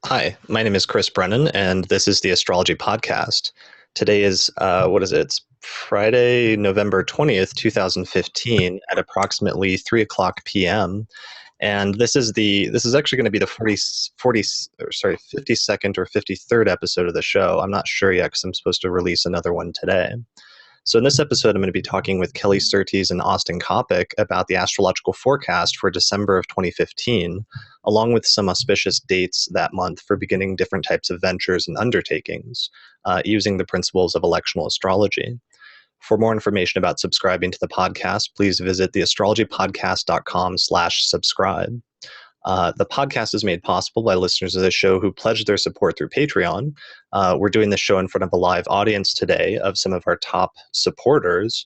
Hi, my name is Chris Brennan, and this is the Astrology Podcast. Today is, what is it? It's Friday, November 20th, 2015 at approximately 3 o'clock p.m. And this is actually going to be the 52nd or 53rd episode of the show. I'm not sure yet because I'm supposed to release another one today. So in this episode, I'm going to be talking with Kelly Surtees and Austin Coppock about the astrological forecast for December of 2015, along with some auspicious dates that month for beginning different types of ventures and undertakings, using the principles of electional astrology. For more information about subscribing to the podcast, please visit theastrologypodcast.com/subscribe. The podcast is made possible by listeners of the show who pledge their support through Patreon. We're doing this show in front of a live audience today of some of our top supporters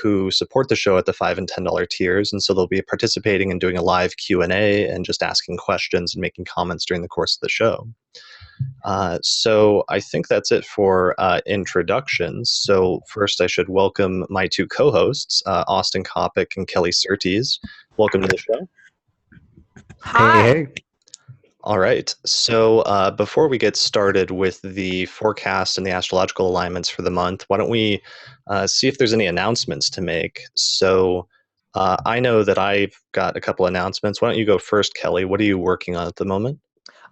who support the show at the $5 and $10 tiers. And so they'll be participating and doing a live Q&A and just asking questions and making comments during the course of the show. So I think that's it for introductions. So first I should welcome my two co-hosts, Austin Coppock and Kelly Surtees. Welcome to the show. Hi. Hey. All right. So before we get started with the forecast and the astrological alignments for the month, why don't we see if there's any announcements to make? So I know that I've got a couple announcements. Why don't you go first, Kelly? What are you working on at the moment?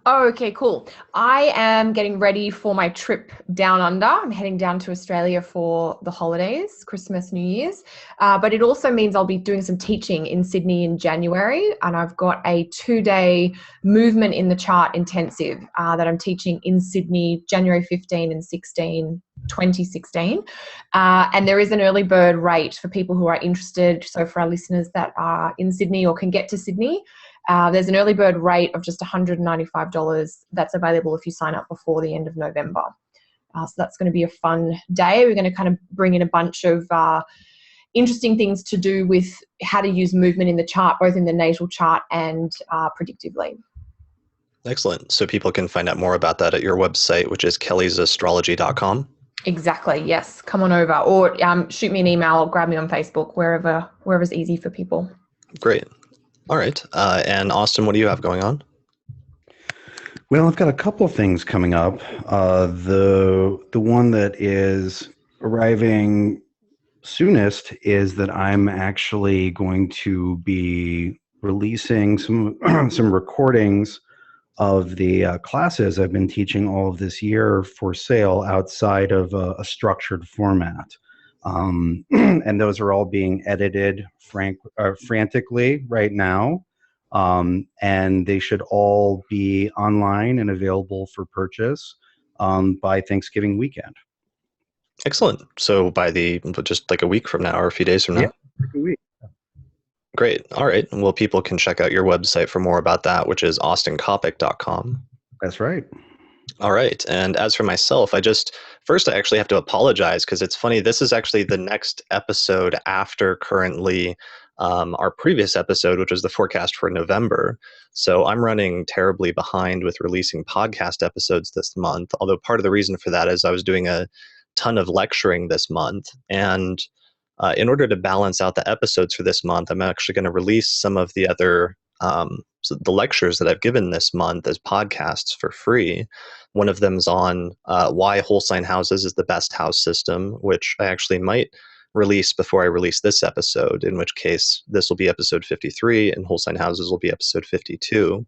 Oh, okay, cool. I am getting ready for my trip down under. I'm heading down to Australia for the holidays, Christmas, New Year's. But it also means I'll be doing some teaching in Sydney in January. And I've got a 2-day movement in the chart intensive that I'm teaching in Sydney, January 15 and 16, 2016. And there is an early bird rate for people who are interested. So for our listeners that are in Sydney or can get to Sydney, there's an early bird rate of just $195 that's available if you sign up before the end of November. So that's going to be a fun day. We're going to kind of bring in a bunch of interesting things to do with how to use movement in the chart, both in the natal chart and predictively. Excellent. So people can find out more about that at your website, which is kellysastrology.com. Exactly. Yes. Come on over or shoot me an email or grab me on Facebook, wherever's easy for people. Great. All right. And Austin, what do you have going on? Well, I've got a couple of things coming up. The one that is arriving soonest is that I'm actually going to be releasing some recordings of the classes I've been teaching all of this year for sale outside of a structured format. And those are all being edited frantically right now. And they should all be online and available for purchase by Thanksgiving weekend. Excellent. So by just like a week from now or a few days from now? Yeah, a week. Great. All right. Well, people can check out your website for more about that, which is austincoppock.com. That's right. All right. And as for myself, I actually have to apologize because it's funny. This is actually the next episode after currently our previous episode, which was the forecast for November. So I'm running terribly behind with releasing podcast episodes this month. Although part of the reason for that is I was doing a ton of lecturing this month. And in order to balance out the episodes for this month, I'm actually going to release some of the other the lectures that I've given this month as podcasts for free. One of them is on why whole sign houses is the best house system, which I actually might release before I release this episode, in which case this will be episode 53 and whole sign houses will be episode 52.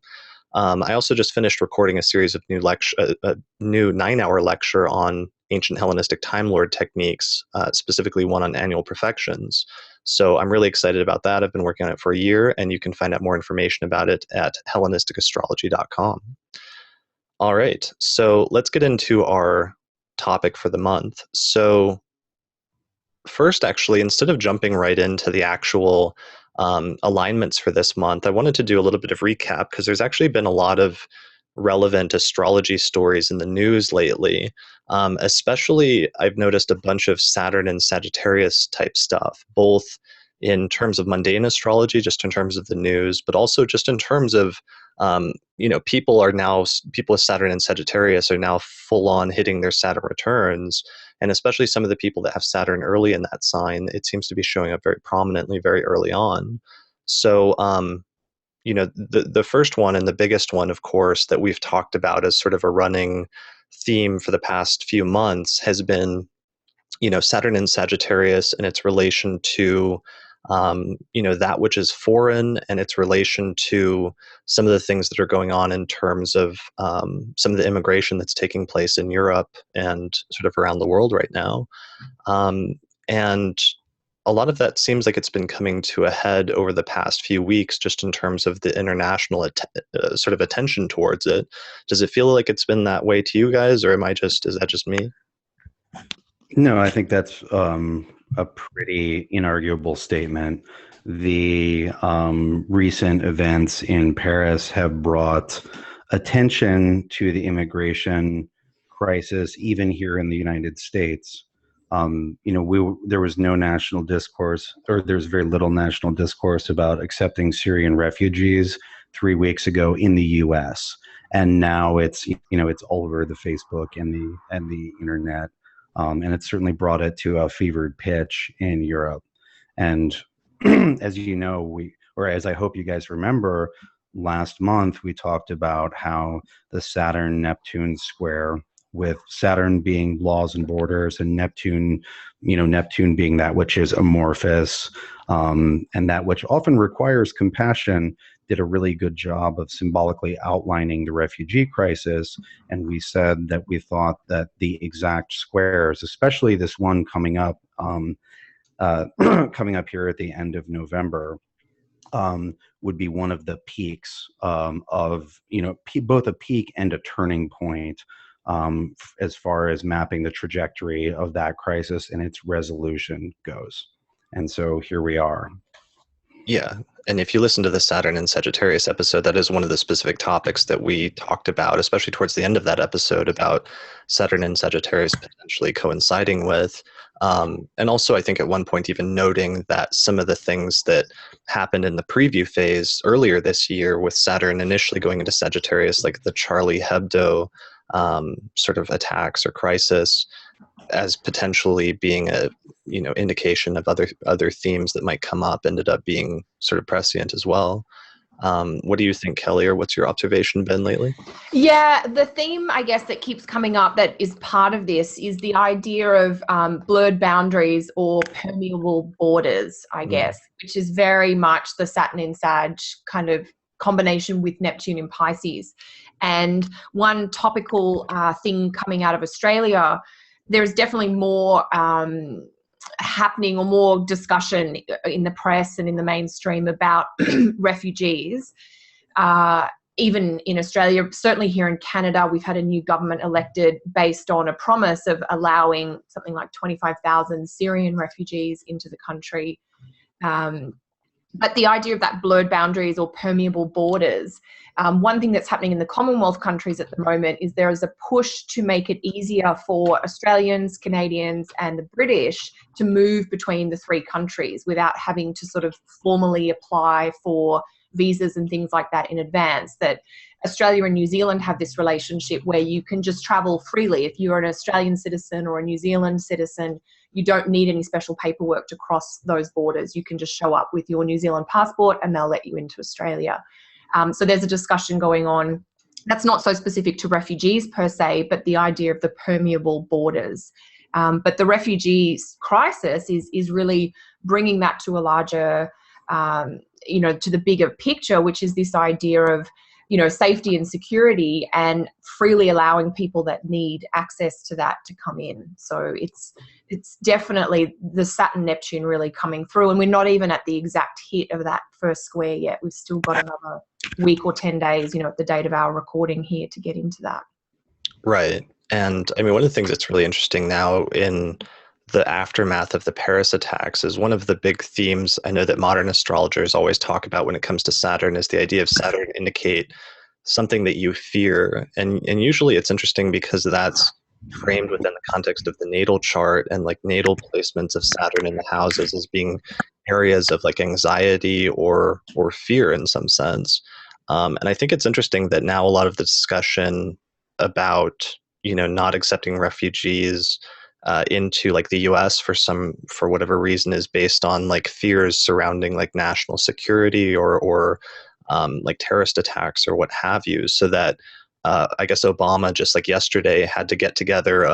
I also just finished recording a series of new 9-hour lecture on ancient Hellenistic Time Lord techniques, specifically one on annual perfections. So I'm really excited about that. I've been working on it for a year, and you can find out more information about it at HellenisticaStrology.com. All right, so let's get into our topic for the month. So first, actually, instead of jumping right into the actual alignments for this month, I wanted to do a little bit of recap because there's actually been a lot of relevant astrology stories in the news lately. Especially, I've noticed a bunch of Saturn and Sagittarius type stuff, both in terms of mundane astrology, just in terms of the news, but also just in terms of, people with Saturn and Sagittarius are now full on hitting their Saturn returns. And especially some of the people that have Saturn early in that sign, it seems to be showing up very prominently very early on. So, the first one and the biggest one, of course, that we've talked about as sort of a running theme for the past few months has been, Saturn in Sagittarius and its relation to, that which is foreign and its relation to some of the things that are going on in terms of some of the immigration that's taking place in Europe and sort of around the world right now. And a lot of that seems like it's been coming to a head over the past few weeks, just in terms of the international sort of attention towards it. Does it feel like it's been that way to you guys, or is that just me? No, I think that's a pretty inarguable statement. The recent events in Paris have brought attention to the immigration crisis, even here in the United States. There was no national discourse, or there's very little national discourse about accepting Syrian refugees 3 weeks ago in the U.S. And now it's all over the Facebook and the internet. And it certainly brought it to a fevered pitch in Europe. And as you know, as I hope you guys remember, last month we talked about how the Saturn-Neptune square, with Saturn being laws and borders and Neptune being that which is amorphous, and that which often requires compassion, did a really good job of symbolically outlining the refugee crisis. And we said that we thought that the exact squares, especially this one coming up here at the end of November, would be one of the peaks of both a peak and a turning point as far as mapping the trajectory of that crisis and its resolution goes. And so here we are. Yeah. And if you listen to the Saturn and Sagittarius episode, that is one of the specific topics that we talked about, especially towards the end of that episode, about Saturn and Sagittarius potentially coinciding with. And also, I think at one point even noting that some of the things that happened in the preview phase earlier this year with Saturn initially going into Sagittarius, like the Charlie Hebdo sort of attacks or crisis, as potentially being a indication of other themes that might come up, ended up being sort of prescient as well. What do you think, Kelly, or what's your observation been lately? Yeah, the theme, I guess, that keeps coming up that is part of this is the idea of blurred boundaries or permeable borders, I guess, which is very much the Saturn in Sag kind of combination with Neptune in Pisces. And one topical thing coming out of Australia, there's definitely more happening or more discussion in the press and in the mainstream about refugees. Even in Australia, certainly here in Canada, we've had a new government elected based on a promise of allowing something like 25,000 Syrian refugees into the country. But the idea of that blurred boundaries or permeable borders, one thing that's happening in the Commonwealth countries at the moment is there is a push to make it easier for Australians, Canadians, and the British to move between the three countries without having to sort of formally apply for visas and things like that in advance. That Australia and New Zealand have this relationship where you can just travel freely. If you're an Australian citizen or a New Zealand citizen, you don't need any special paperwork to cross those borders. You can just show up with your New Zealand passport and they'll let you into Australia. So there's a discussion going on that's not so specific to refugees per se, but the idea of the permeable borders. But the refugees crisis is really bringing that to a larger, to the bigger picture, which is this idea of, safety and security and freely allowing people that need access to that to come in. So it's definitely the Saturn-Neptune really coming through, and we're not even at the exact hit of that first square yet. We've still got another week or 10 days, at the date of our recording here to get into that. Right. And I mean, one of the things that's really interesting now in the aftermath of the Paris attacks is one of the big themes I know that modern astrologers always talk about when it comes to Saturn is the idea of Saturn indicate something that you fear. And usually it's interesting because that's framed within the context of the natal chart and like natal placements of Saturn in the houses as being areas of like anxiety or fear in some sense. And I think it's interesting that now a lot of the discussion about, not accepting refugees into like the US for whatever reason is based on like fears surrounding like national security or like terrorist attacks or what have you. So that I guess Obama just like yesterday had to get together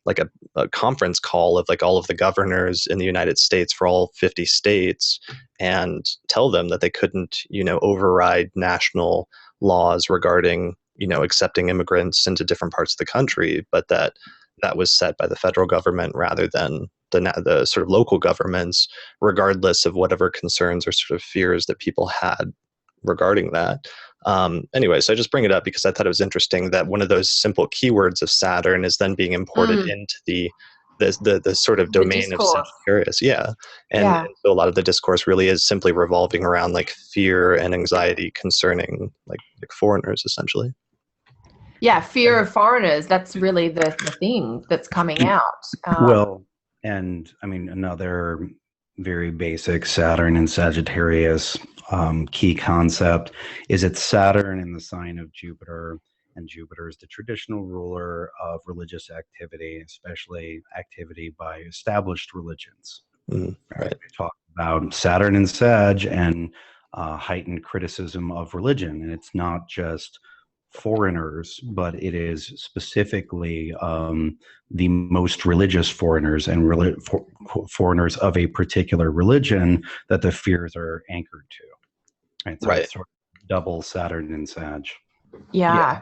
like a conference call of like all of the governors in the United States for all 50 states and tell them that they couldn't, override national laws regarding, accepting immigrants into different parts of the country, but that was set by the federal government rather than the sort of local governments, regardless of whatever concerns or sort of fears that people had regarding that. Anyway, so I just bring it up because I thought it was interesting that one of those simple keywords of Saturn is then being imported into the sort of domain of Sagittarius. Yeah. And so a lot of the discourse really is simply revolving around like fear and anxiety concerning like foreigners, essentially. Yeah, fear of foreigners. That's really the thing that's coming out. Well, and I mean, another very basic Saturn and Sagittarius key concept is it's Saturn in the sign of Jupiter, and Jupiter is the traditional ruler of religious activity, especially activity by established religions. Right. We talk about Saturn and Sag and heightened criticism of religion, and it's not just foreigners, but it is specifically the most religious foreigners and foreigners of a particular religion that the fears are anchored to. Right. So it's sort of double Saturn and Sag. Yeah.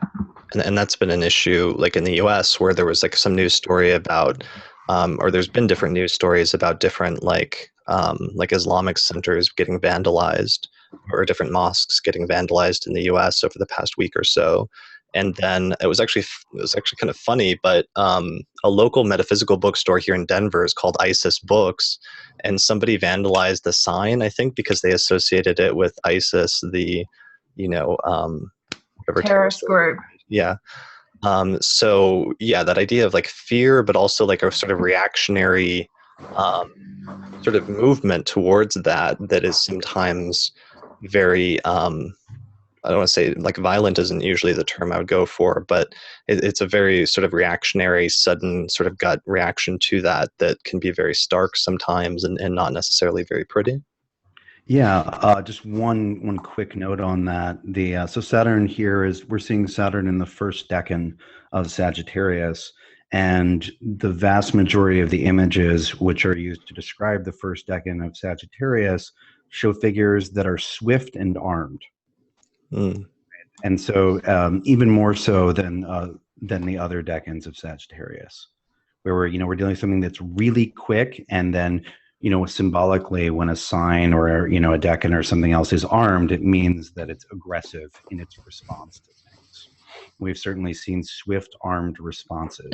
And that's been an issue like in the US where there was like some news story about or there's been different news stories about different like Islamic centers getting vandalized or different mosques getting vandalized in the US over the past week or so. And then it was actually kind of funny, but a local metaphysical bookstore here in Denver is called ISIS Books, and somebody vandalized the sign, I think, because they associated it with ISIS, the terrorist group. Yeah. So yeah, that idea of like fear, but also like a sort of reactionary sort of movement towards that is sometimes very I don't want to say like violent isn't usually the term I would go for, but it's a very sort of reactionary, sudden sort of gut reaction to that can be very stark sometimes and not necessarily very pretty. Yeah, just one quick note on that. So Saturn here we're seeing Saturn in the first decan of Sagittarius, and the vast majority of the images which are used to describe the first decan of Sagittarius show figures that are swift and armed. And so even more so than the other decans of Sagittarius, where we're dealing with something that's really quick, and then symbolically when a sign or a decan or something else is armed, it means that it's aggressive in its response to things. We've certainly seen swift armed responses.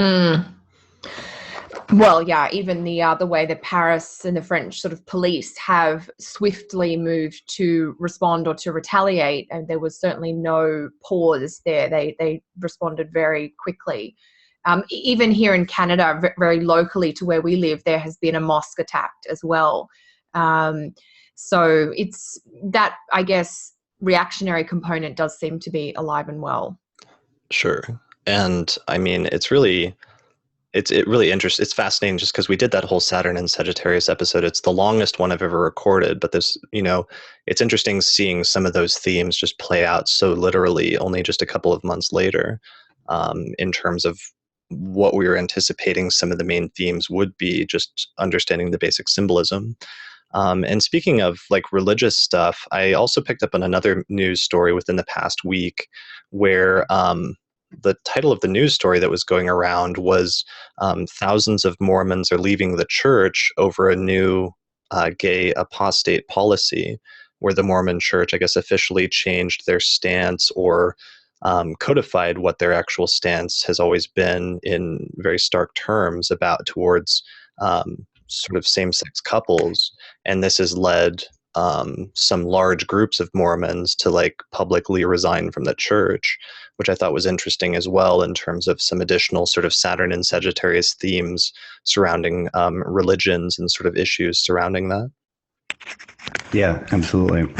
Well, yeah, even the way that Paris and the French sort of police have swiftly moved to respond or to retaliate, and there was certainly no pause there. They responded very quickly. Even here in Canada, very locally to where we live, there has been a mosque attacked as well. So it's that, I guess, reactionary component does seem to be alive and well. Sure. And I mean, it's really interesting. It's fascinating just because we did that whole Saturn and Sagittarius episode. It's the longest one I've ever recorded, but this, it's interesting seeing some of those themes just play out so literally only just a couple of months later, in terms of what we were anticipating some of the main themes would be, just understanding the basic symbolism. And speaking of like religious stuff, I also picked up on another news story within the past week where the title of the news story that was going around was thousands of Mormons are leaving the church over a new gay apostate policy, where the Mormon church, I guess, officially changed their stance or codified what their actual stance has always been in very stark terms towards sort of same-sex couples. And this has led some large groups of Mormons to like publicly resign from the church, which I thought was interesting as well in terms of some additional sort of Saturn and Sagittarius themes surrounding religions and sort of issues surrounding that. Yeah, absolutely.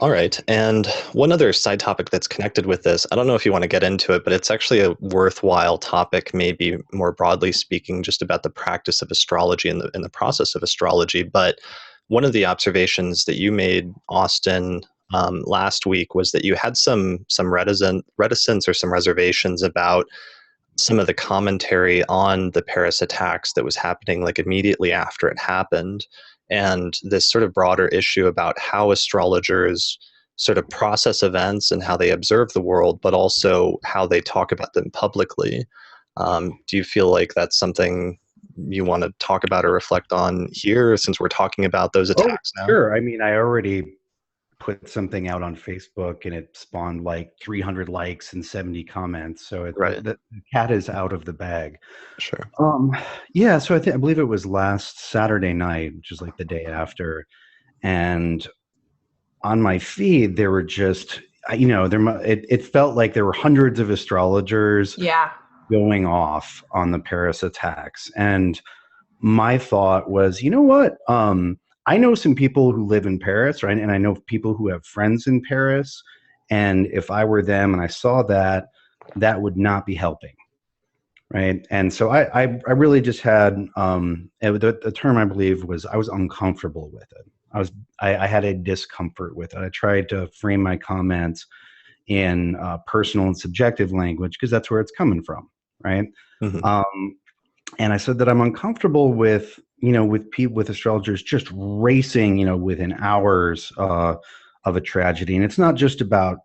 All right. And one other side topic that's connected with this, I don't know if you want to get into it, but it's actually a worthwhile topic, maybe more broadly speaking, just about the practice of astrology and the process of astrology. But one of the observations that you made, Austin, last week was that you had some reticence or some reservations about some of the commentary on the Paris attacks that was happening like immediately after it happened, and this sort of broader issue about how astrologers sort of process events and how they observe the world, but also how they talk about them publicly. Do you feel like that's something you want to talk about or reflect on here, since we're talking about those attacks now? Sure. I mean, I already put something out on Facebook and it spawned like 300 likes and 70 comments. So Right. the cat is out of the bag. Sure. Yeah. So I believe it was last Saturday night, which is like the day after. And on my feed, there were just, it felt like there were hundreds of astrologers going off on the Paris attacks. And my thought was, you know what? I know some people who live in Paris, right? And I know people who have friends in Paris. And if I were them and I saw that, that would not be helping, right? And so I really just had, the term I believe was, I was uncomfortable with it. I had a discomfort with it. I tried to frame my comments in personal and subjective language because that's where it's coming from, right? Mm-hmm. And I said that I'm uncomfortable with with astrologers just racing, within hours of a tragedy. And it's not just about,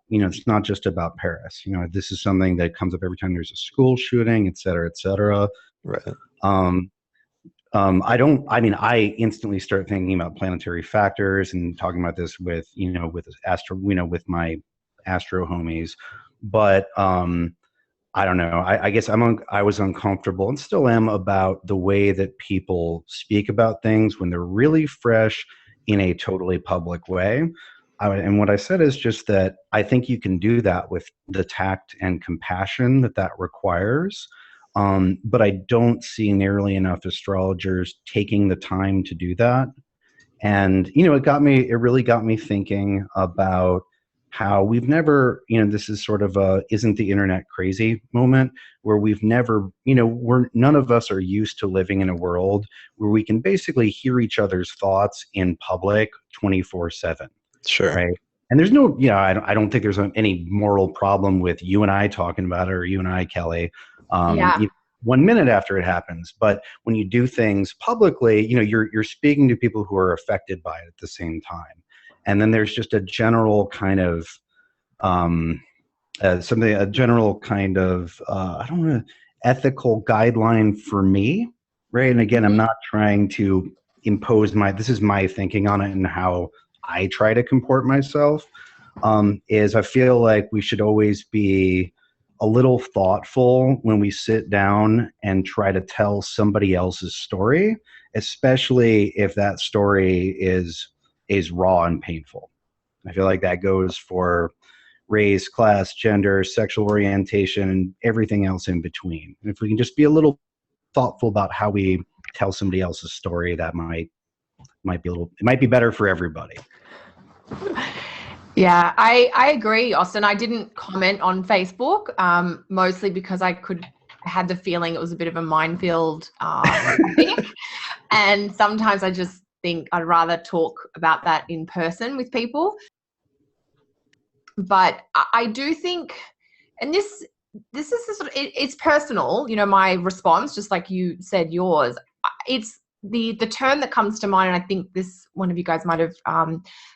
Paris. This is something that comes up every time there's a school shooting, et cetera, et cetera. Right. I instantly start thinking about planetary factors and talking about this with my astro homies. But I don't know. I guess I was uncomfortable and still am about the way that people speak about things when they're really fresh in a totally public way. And what I said is just that I think you can do that with the tact and compassion that requires. But I don't see nearly enough astrologers taking the time to do that. And, it really got me thinking about how we've never, this is sort of a isn't the internet crazy moment where we've never, none of us are used to living in a world where we can basically hear each other's thoughts in public 24/7. Sure. Right. And there's no, I don't think there's any moral problem with you and I talking about it, or you and I, Kelly, 1 minute after it happens. But when you do things publicly, you're speaking to people who are affected by it at the same time. And then there's just a general kind of ethical guideline for me, right? And again, I'm not trying to impose this is my thinking on it and how I try to comport myself, is I feel like we should always be a little thoughtful when we sit down and try to tell somebody else's story, especially if that story is raw and painful. I feel like that goes for race, class, gender, sexual orientation, and everything else in between. And if we can just be a little thoughtful about how we tell somebody else's story, that might be better for everybody. Yeah, I agree, Austin. I didn't comment on Facebook, mostly because I had the feeling it was a bit of a minefield, I think. And sometimes I just think I'd rather talk about that in person with people. But I do think, and this is it's personal, my response, just like you said yours. It's the term that comes to mind, and I think one of you guys might have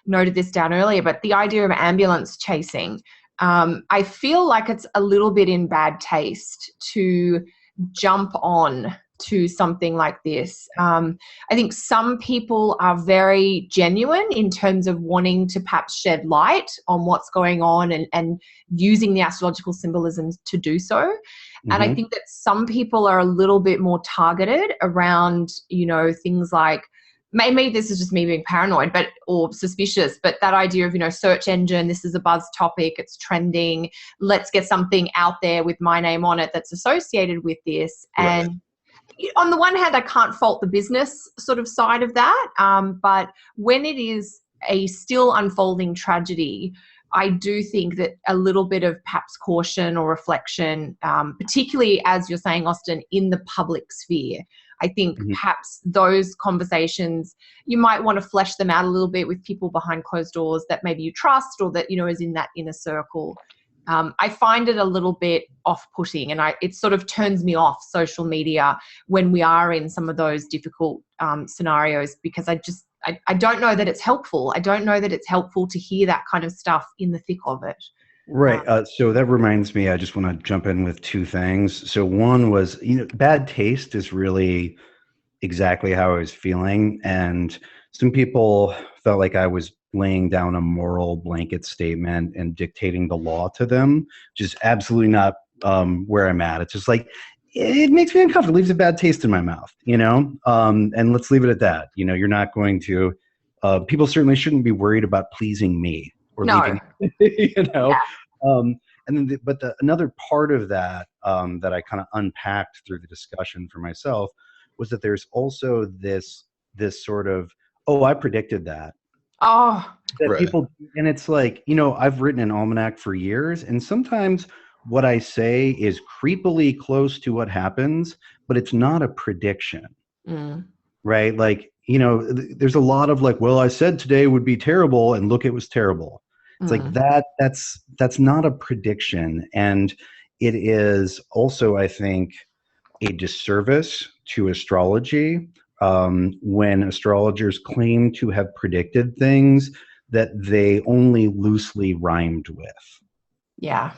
noted this down earlier, but the idea of ambulance chasing. I feel like it's a little bit in bad taste to jump on to something like this. I think some people are very genuine in terms of wanting to perhaps shed light on what's going on and using the astrological symbolisms to do so. Mm-hmm. And I think that some people are a little bit more targeted around, things like, maybe this is just me being paranoid, or suspicious, but that idea of, search engine, this is a buzz topic, it's trending, let's get something out there with my name on it that's associated with this. Right. And on the one hand, I can't fault the business sort of side of that. But when it is a still unfolding tragedy, I do think that a little bit of perhaps caution or reflection, particularly as you're saying, Austin, in the public sphere, I think Mhm. perhaps those conversations, you might want to flesh them out a little bit with people behind closed doors that maybe you trust or that, is in that inner circle. I find it a little bit off-putting, and it sort of turns me off social media when we are in some of those difficult scenarios, because I don't know that it's helpful. I don't know that it's helpful to hear that kind of stuff in the thick of it. Right. So that reminds me, I just want to jump in with two things. So one was, bad taste is really exactly how I was feeling. And some people felt like I was laying down a moral blanket statement and dictating the law to them, which is absolutely not where I'm at. It's just like, it makes me uncomfortable. It leaves a bad taste in my mouth, and let's leave it at that. You're not going to, people certainly shouldn't be worried about pleasing me or No. leaving, Yeah. and then, another part of that that I kind of unpacked through the discussion for myself was that there's also this sort of, oh, I predicted that. Oh, That Right. people, and it's like, I've written an almanac for years, and sometimes what I say is creepily close to what happens, but it's not a prediction, right? Like, there's a lot of like, well, I said today would be terrible, and look, it was terrible. It's like that's not a prediction. And it is also, I think, a disservice to astrology when astrologers claim to have predicted things that they only loosely rhymed with. yeah.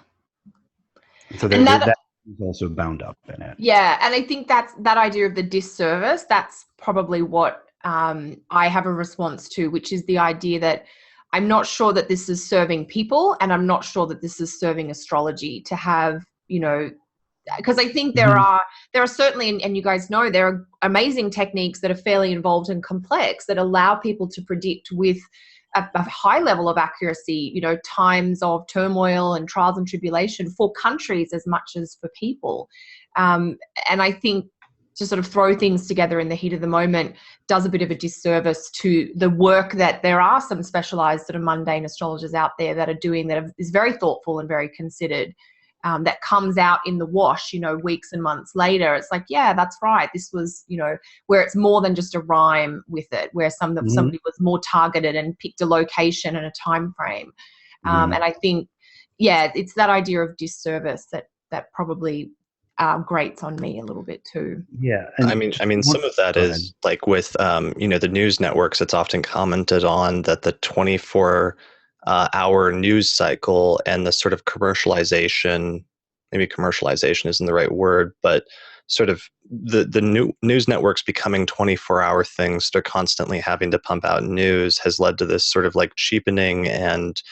So And that is also bound up in it. Yeah, and I think that idea of the disservice, that's probably what I have a response to, which is the idea that I'm not sure that this is serving people, and I'm not sure that this is serving astrology to have, because I think there are certainly, and you guys know, there are amazing techniques that are fairly involved and complex that allow people to predict with a high level of accuracy, times of turmoil and trials and tribulation for countries as much as for people. And I think to sort of throw things together in the heat of the moment does a bit of a disservice to the work that there are some specialized sort of mundane astrologers out there that are doing, that is very thoughtful and very considered. That comes out in the wash, weeks and months later. It's like, yeah, that's right. This was, where it's more than just a rhyme with it, where somebody was more targeted and picked a location and a time frame. And I think, yeah, it's that idea of disservice that probably grates on me a little bit too. Yeah. I mean, some of that is like with, the news networks, it's often commented on that the 24-hour news cycle and the sort of commercialization, maybe commercialization isn't the right word, but sort of the new news networks becoming 24-hour things, they're constantly having to pump out news, has led to this sort of like cheapening and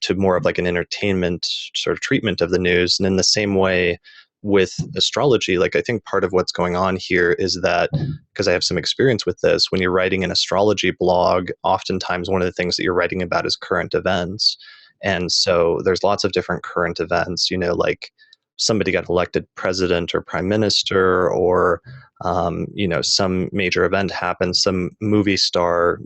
to more of like an entertainment sort of treatment of the news. And in the same way with astrology, like I think part of what's going on here is that, because I have some experience with this, when you're writing an astrology blog, oftentimes one of the things that you're writing about is current events. And so there's lots of different current events, like somebody got elected president or prime minister, or some major event happened, some movie star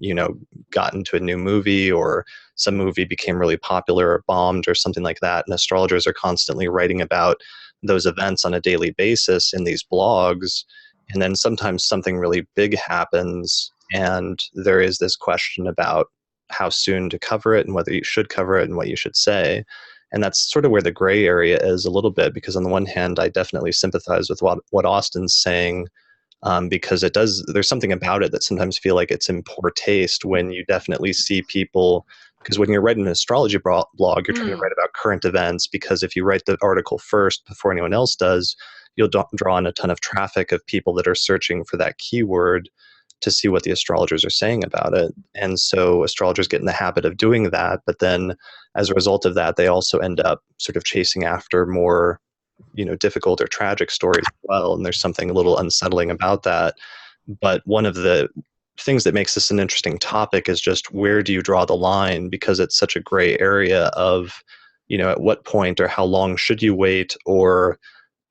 got into a new movie, or some movie became really popular or bombed or something like that. And astrologers are constantly writing about those events on a daily basis in these blogs. And then sometimes something really big happens, and there is this question about how soon to cover it and whether you should cover it and what you should say. And that's sort of where the gray area is a little bit, because on the one hand, I definitely sympathize with what Austin's saying, because there's something about it that sometimes feel like it's in poor taste when you definitely see people, because when you're writing an astrology blog, you're trying to write about current events, because if you write the article first before anyone else does, you'll draw in a ton of traffic of people that are searching for that keyword to see what the astrologers are saying about it. And so astrologers get in the habit of doing that, but then as a result of that, they also end up sort of chasing after more, difficult or tragic stories as well. And there's something a little unsettling about that. But one of the things that makes this an interesting topic is just, where do you draw the line? Because it's such a gray area of, at what point or how long should you wait, or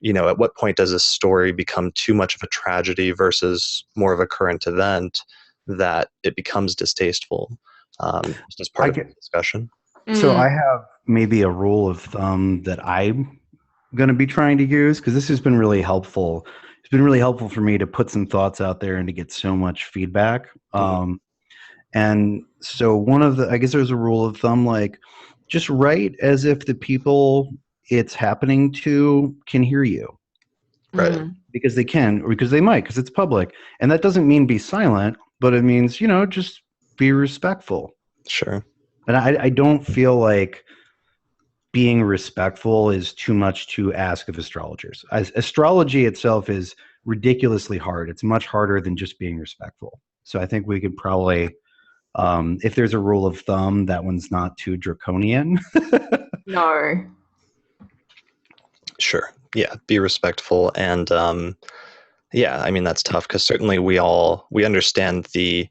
at what point does a story become too much of a tragedy versus more of a current event that it becomes distasteful? As part of the discussion. So I have maybe a rule of thumb that I'm going to be trying to use, because this has been really helpful, it's been really helpful for me to put some thoughts out there and to get so much feedback. And so I guess there's a rule of thumb, like just write as if the people it's happening to can hear you. Right. Because they can, or because they might, because it's public. And that doesn't mean be silent, but it means, just be respectful. Sure. And I don't feel like being respectful is too much to ask of astrologers. Astrology itself is ridiculously hard. It's much harder than just being respectful. So I think we could probably, if there's a rule of thumb, that one's not too draconian. No. Sure. Yeah. Be respectful. And yeah, I mean, that's tough because certainly we understand the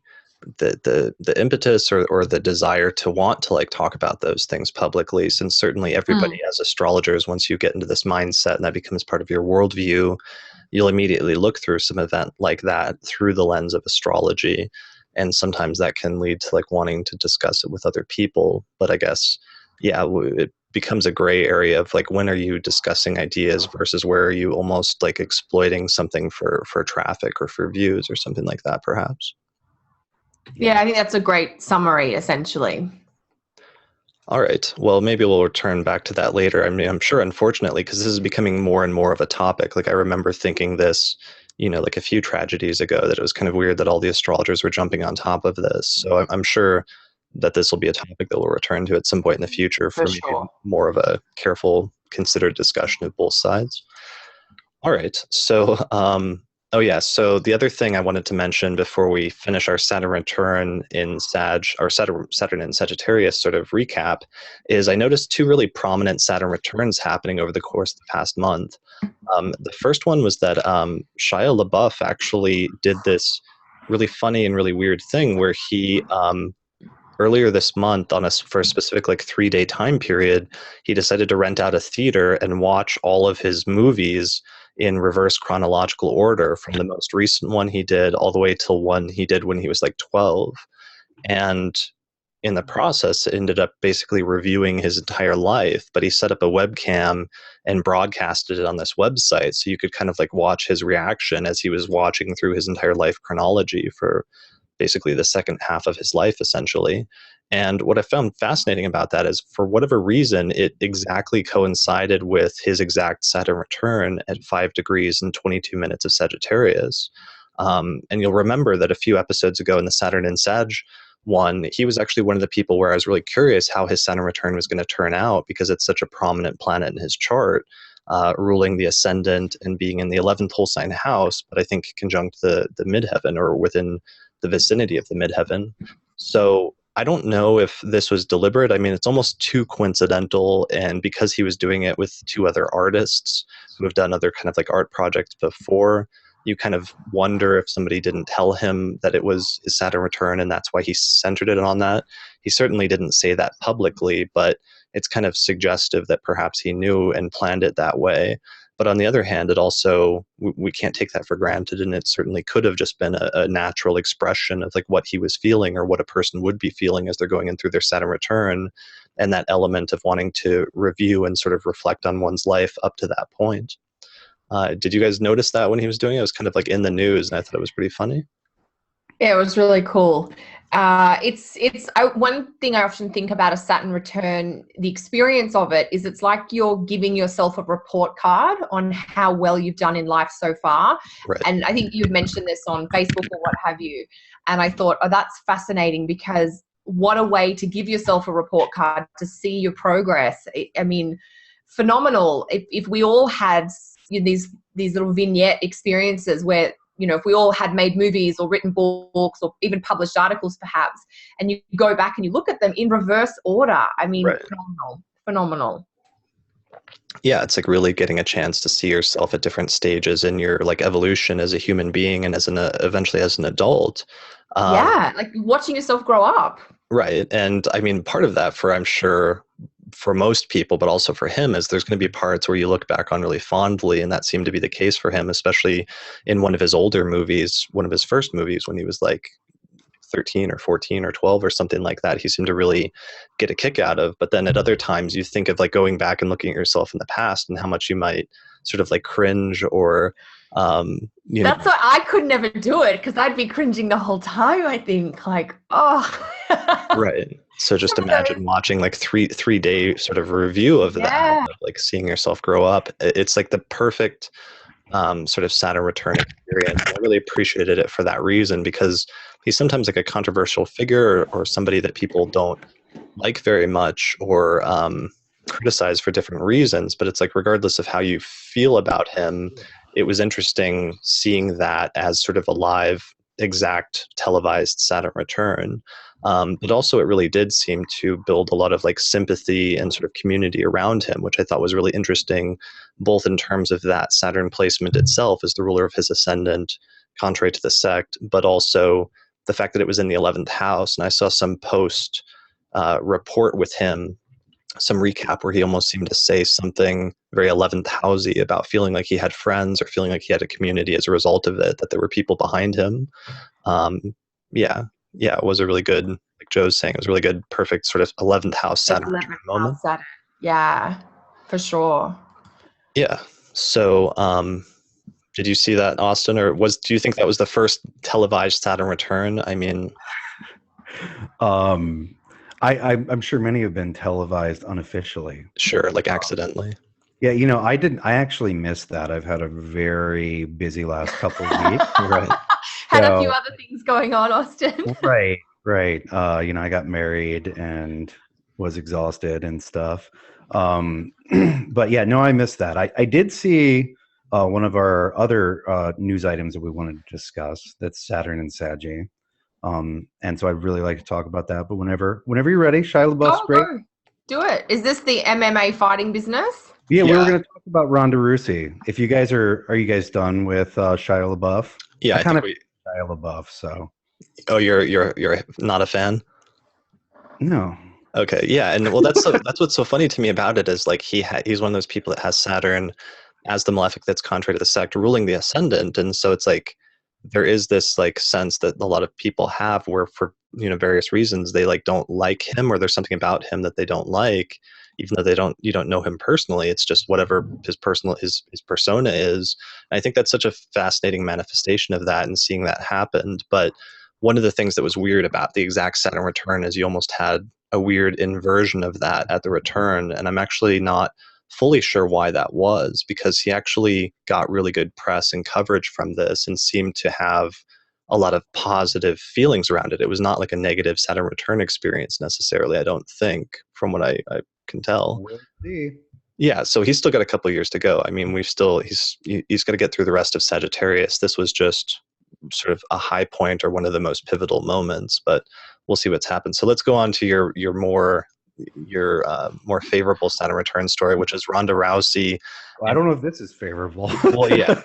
impetus or the desire to want to like talk about those things publicly, since certainly everybody as astrologers, once you get into this mindset and that becomes part of your worldview, you'll immediately look through some event like that through the lens of astrology. And sometimes that can lead to like wanting to discuss it with other people. But I guess, yeah, it becomes a gray area of like, when are you discussing ideas versus where are you almost like exploiting something for traffic or for views or something like that, perhaps. Yeah, I think that's a great summary, essentially. All right. Well, maybe we'll return back to that later. I mean, I'm sure, unfortunately, because this is becoming more and more of a topic. Like I remember thinking this, like a few tragedies ago, that it was kind of weird that all the astrologers were jumping on top of this. So I'm sure that this will be a topic that we'll return to at some point in the future for maybe more of a careful, considered discussion of both sides. All right. So, so the other thing I wanted to mention before we finish our Saturn return in Saturn in Sagittarius sort of recap is I noticed two really prominent Saturn returns happening over the course of the past month. The first one was that Shia LaBeouf actually did this really funny and really weird thing where he earlier this month for a specific like 3-day time period, he decided to rent out a theater and watch all of his movies in reverse chronological order, from the most recent one he did all the way till one he did when he was like 12. And in the process, ended up basically reviewing his entire life, but he set up a webcam and broadcasted it on this website. So you could kind of like watch his reaction as he was watching through his entire life chronology for basically the second half of his life, essentially. And what I found fascinating about that is, for whatever reason, it exactly coincided with his exact Saturn return at 5 degrees and 22 minutes of Sagittarius. And you'll remember that a few episodes ago in the Saturn in Sag one, he was actually one of the people where I was really curious how his Saturn return was going to turn out, because it's such a prominent planet in his chart, ruling the ascendant and being in the 11th whole sign house, but I think conjunct the midheaven or within the vicinity of the midheaven. So I don't know if this was deliberate. I mean, it's almost too coincidental. And because he was doing it with two other artists who have done other kind of like art projects before, you kind of wonder if somebody didn't tell him that it was his Saturn return and that's why he centered it on that. He certainly didn't say that publicly, but it's kind of suggestive that perhaps he knew and planned it that way. But on the other hand, it also, we can't take that for granted. And it certainly could have just been a natural expression of like what he was feeling or what a person would be feeling as they're going in through their Saturn return. And that element of wanting to review and sort of reflect on one's life up to that point. Did you guys notice that when he was doing it? It was kind of like in the news, and I thought it was pretty funny. Yeah, it was really cool. One thing I often think about a Saturn return, the experience of it is it's like you're giving yourself a report card on how well you've done in life so far. Right. And I think you've mentioned this on Facebook or what have you. And I thought, oh, that's fascinating, because what a way to give yourself a report card to see your progress. I mean, phenomenal. If we all had these little vignette experiences where, if we all had made movies or written books or even published articles perhaps, and you go back and you look at them in reverse order, I mean, right. Phenomenal. Yeah, it's like really getting a chance to see yourself at different stages in your like evolution as a human being and eventually as an adult. Like watching yourself grow up. Right. And I mean, part of that I'm sure for most people, but also for him, is there's going to be parts where you look back on really fondly, and that seemed to be the case for him, especially in one of his older movies, one of his first movies when he was like 13 or 14 or 12 or something like that. He seemed to really get a kick out of. But then at other times you think of like going back and looking at yourself in the past and how much you might sort of like cringe or That's why I could never do it, because I'd be cringing the whole time, I think. Like, oh. Right. So just imagine watching like three-day sort of review of that, of like seeing yourself grow up. It's like the perfect sort of Saturn return experience. I really appreciated it for that reason, because he's sometimes like a controversial figure, or somebody that people don't like very much, or criticize for different reasons. But it's like, regardless of how you feel about him, it was interesting seeing that as sort of a live, exact, televised Saturn return. But also it really did seem to build a lot of like sympathy and sort of community around him, which I thought was really interesting, both in terms of that Saturn placement itself as the ruler of his ascendant, contrary to the sect, but also the fact that it was in the 11th house. And I saw some post report with him, some recap where he almost seemed to say something very 11th housey about feeling like he had friends, or feeling like he had a community as a result of it, that there were people behind him. It was a really good, like Joe's saying, it was a really good, perfect sort of 11th house Saturn moment. Saturn. Yeah, for sure. Yeah. So, did you see that, Austin, or do you think that was the first televised Saturn return? I mean, I'm sure many have been televised unofficially. Sure, like accidentally. Yeah, I actually missed that. I've had a very busy last couple of weeks. Right. Had a few other things going on, Austin. Right. I got married and was exhausted and stuff. But yeah, no, I missed that. I did see one of our other news items that we wanted to discuss. That's Saturn and Sagittarius. And so I'd really like to talk about that. But whenever you're ready, Shia LaBeouf's break. Go. Do it. Is this the MMA fighting business? Yeah, we were going to talk about Ronda Rousey. If you guys are you guys done with Shia LaBeouf? Yeah, I kind of Shia LaBeouf. So. Oh, you're not a fan? No. Okay, yeah, and well, that's what's so funny to me about it is like he's one of those people that has Saturn as the malefic that's contrary to the sect, ruling the ascendant, and so it's like there is this like sense that a lot of people have where for various reasons they like don't like him, or there's something about him that they don't like, even though you don't know him personally. It's just whatever his persona is. And I think that's such a fascinating manifestation of that, and seeing that happened. But one of the things that was weird about the exact Saturn return is you almost had a weird inversion of that at the return, and I'm actually not fully sure why that was, because he actually got really good press and coverage from this and seemed to have a lot of positive feelings around it. It was not like a negative Saturn return experience necessarily, I don't think, from what I can tell. We'll see. Yeah, so he's still got a couple of years to go. I mean, he's got to get through the rest of Sagittarius. This was just sort of a high point, or one of the most pivotal moments, but we'll see what's happened. So let's go on to your more favorable Saturn return story, which is Ronda Rousey. Well, I don't know if this is favorable. Well, yeah,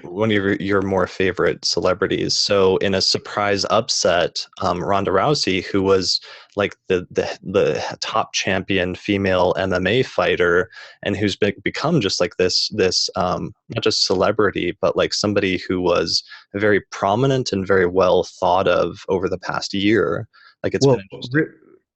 one of your more favorite celebrities. So in a surprise upset, Ronda Rousey, who was like the top champion female MMA fighter, and who's become just like this not just celebrity, but like somebody who was very prominent and very well thought of over the past year. Like it's been interesting.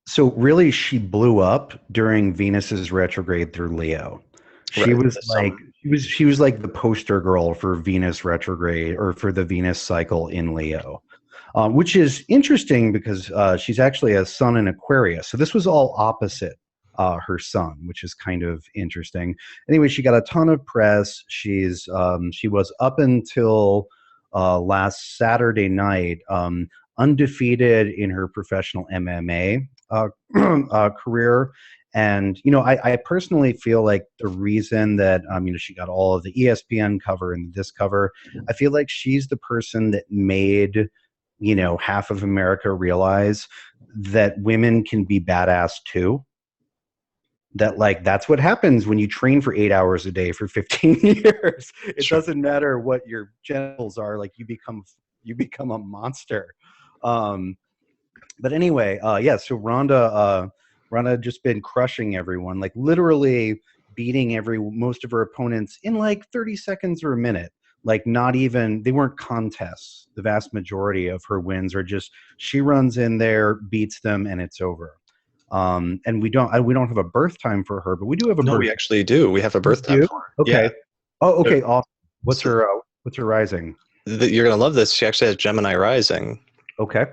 So really, she blew up during Venus's retrograde through Leo. She was like the poster girl for Venus retrograde, or for the Venus cycle in Leo, which is interesting because she's actually a sun in Aquarius. So this was all opposite her sun, which is kind of interesting. Anyway, she got a ton of press. She was up until last Saturday night undefeated in her professional MMA career. And, I personally feel like the reason that, she got all of the ESPN cover and this cover, I feel like she's the person that made, half of America realize that women can be badass too. That like, that's what happens when you train for 8 hours a day for 15 years. It doesn't matter what your genitals are, like you become a monster. But anyway, so Ronda just been crushing everyone, like literally beating most of her opponents in like 30 seconds or a minute. Like they weren't contests. The vast majority of her wins are just, she runs in there, beats them, and it's over. And we don't have a birth time for her, but we do have a birth. We actually do. We have a birth time for her. Okay. Yeah. Oh, okay. Awesome. What's her What's her rising? You're going to love this. She actually has Gemini rising. Okay.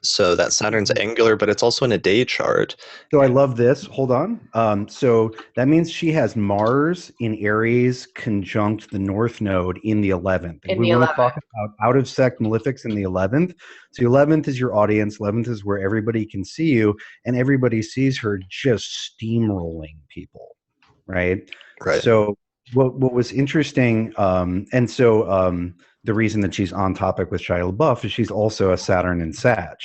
So that Saturn's angular, but it's also in a day chart. So I love this. Hold on. So that means she has Mars in Aries conjunct the North Node in the 11th. In We the want to 11th. talk about out of sect malefics in the 11th. So the 11th is your audience. 11th is where everybody can see you, and everybody sees her just steamrolling people, right? Right. So what was interesting, the reason that she's on topic with Shia LaBeouf is she's also a Saturn in Sag.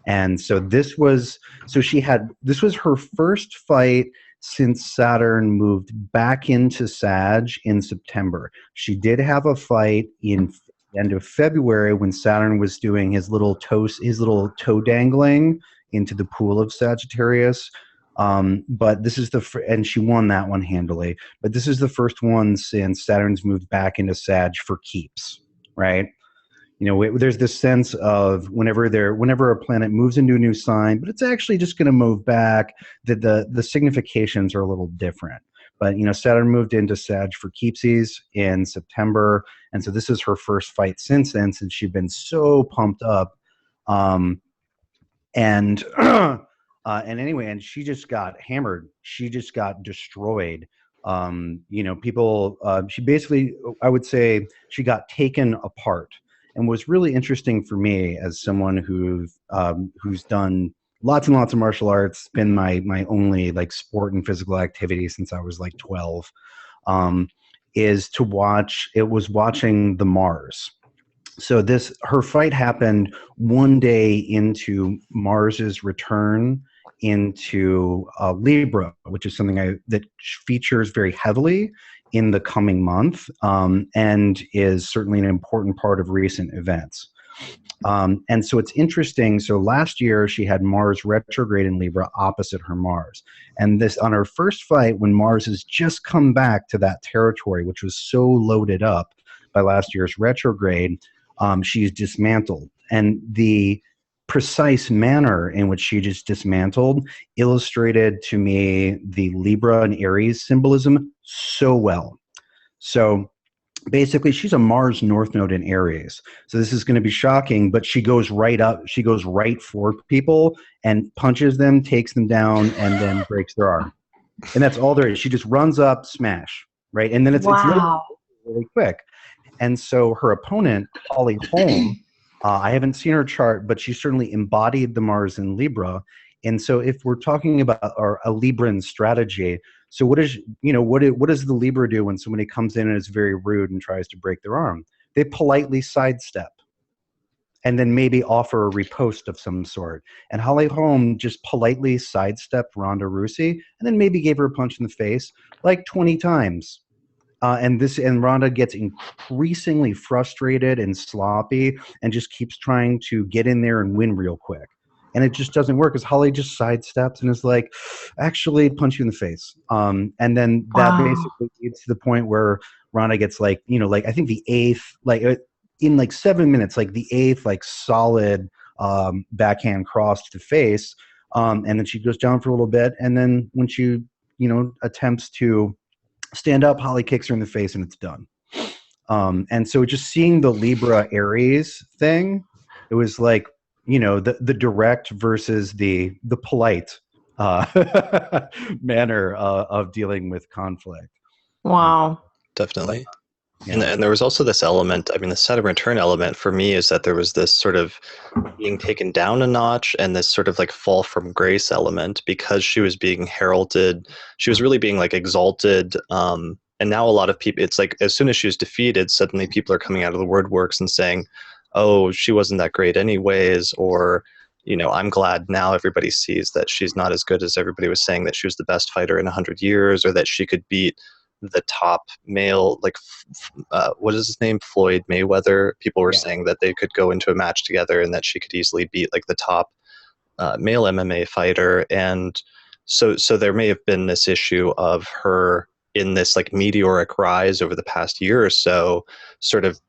And so this was her first fight since Saturn moved back into Sag in September. She did have a fight in the end of February when Saturn was doing his little toe dangling into the pool of Sagittarius. But this is and she won that one handily. But this is the first one since Saturn's moved back into Sag for keeps, right? There's this sense of whenever a planet moves into a new sign, but it's actually just going to move back, that the significations are a little different. But Saturn moved into Sag for keepsies in September, and so this is her first fight since then, since she'd been so pumped up. And anyway, and she just got hammered. She just got destroyed. She basically, I would say, she got taken apart. And what's really interesting for me as someone who's done lots and lots of martial arts, been my only like sport and physical activity since I was like 12, is watching the Mars. So her fight happened one day into Mars's return into Libra, which is something that features very heavily in the coming month, and is certainly an important part of recent events. And so it's interesting. So last year she had Mars retrograde in Libra opposite her Mars. And this on her first fight, when Mars has just come back to that territory, which was so loaded up by last year's retrograde, she's dismantled. And the precise manner in which she just dismantled illustrated to me the Libra and Aries symbolism so well. So basically, she's a Mars North Node in Aries. So this is going to be shocking, but she goes right up. She goes right for people and punches them, takes them down, and then breaks their arm. And that's all there is. She just runs up, smash, right? And then it's really quick. And so her opponent, Holly Holm, I haven't seen her chart, but she certainly embodied the Mars in Libra. And so if we're talking about a Libran strategy, so what does the Libra do when somebody comes in and is very rude and tries to break their arm? They politely sidestep and then maybe offer a riposte of some sort. And Holly Holm just politely sidestepped Ronda Rousey and then maybe gave her a punch in the face like 20 times. And Ronda gets increasingly frustrated and sloppy and just keeps trying to get in there and win real quick. And it just doesn't work because Holly just sidesteps and is like, actually punch you in the face. And then that basically leads to the point where Ronda gets I think the eighth, in 7 minutes, the eighth, solid backhand cross to the face. And then she goes down for a little bit. And then when she, attempts to stand up, Holly kicks her in the face and it's done. And so just seeing the Libra Aries thing, it was like, the direct versus the polite manner of dealing with conflict. Wow. Definitely. Yeah. And there was also this element, the Saturn return element for me is that there was this sort of being taken down a notch and this sort of fall from grace element because she was being heralded. She was really being exalted. And now a lot of people, it's as soon as she was defeated, suddenly people are coming out of the woodworks and saying, oh, she wasn't that great anyways, or, I'm glad now everybody sees that she's not as good as everybody was saying, that she was the best fighter in 100 years, or that she could beat the top male, what is his name? Floyd Mayweather. People were saying that they could go into a match together and that she could easily beat the top male MMA fighter. And so there may have been this issue of her in this meteoric rise over the past year or so, sort of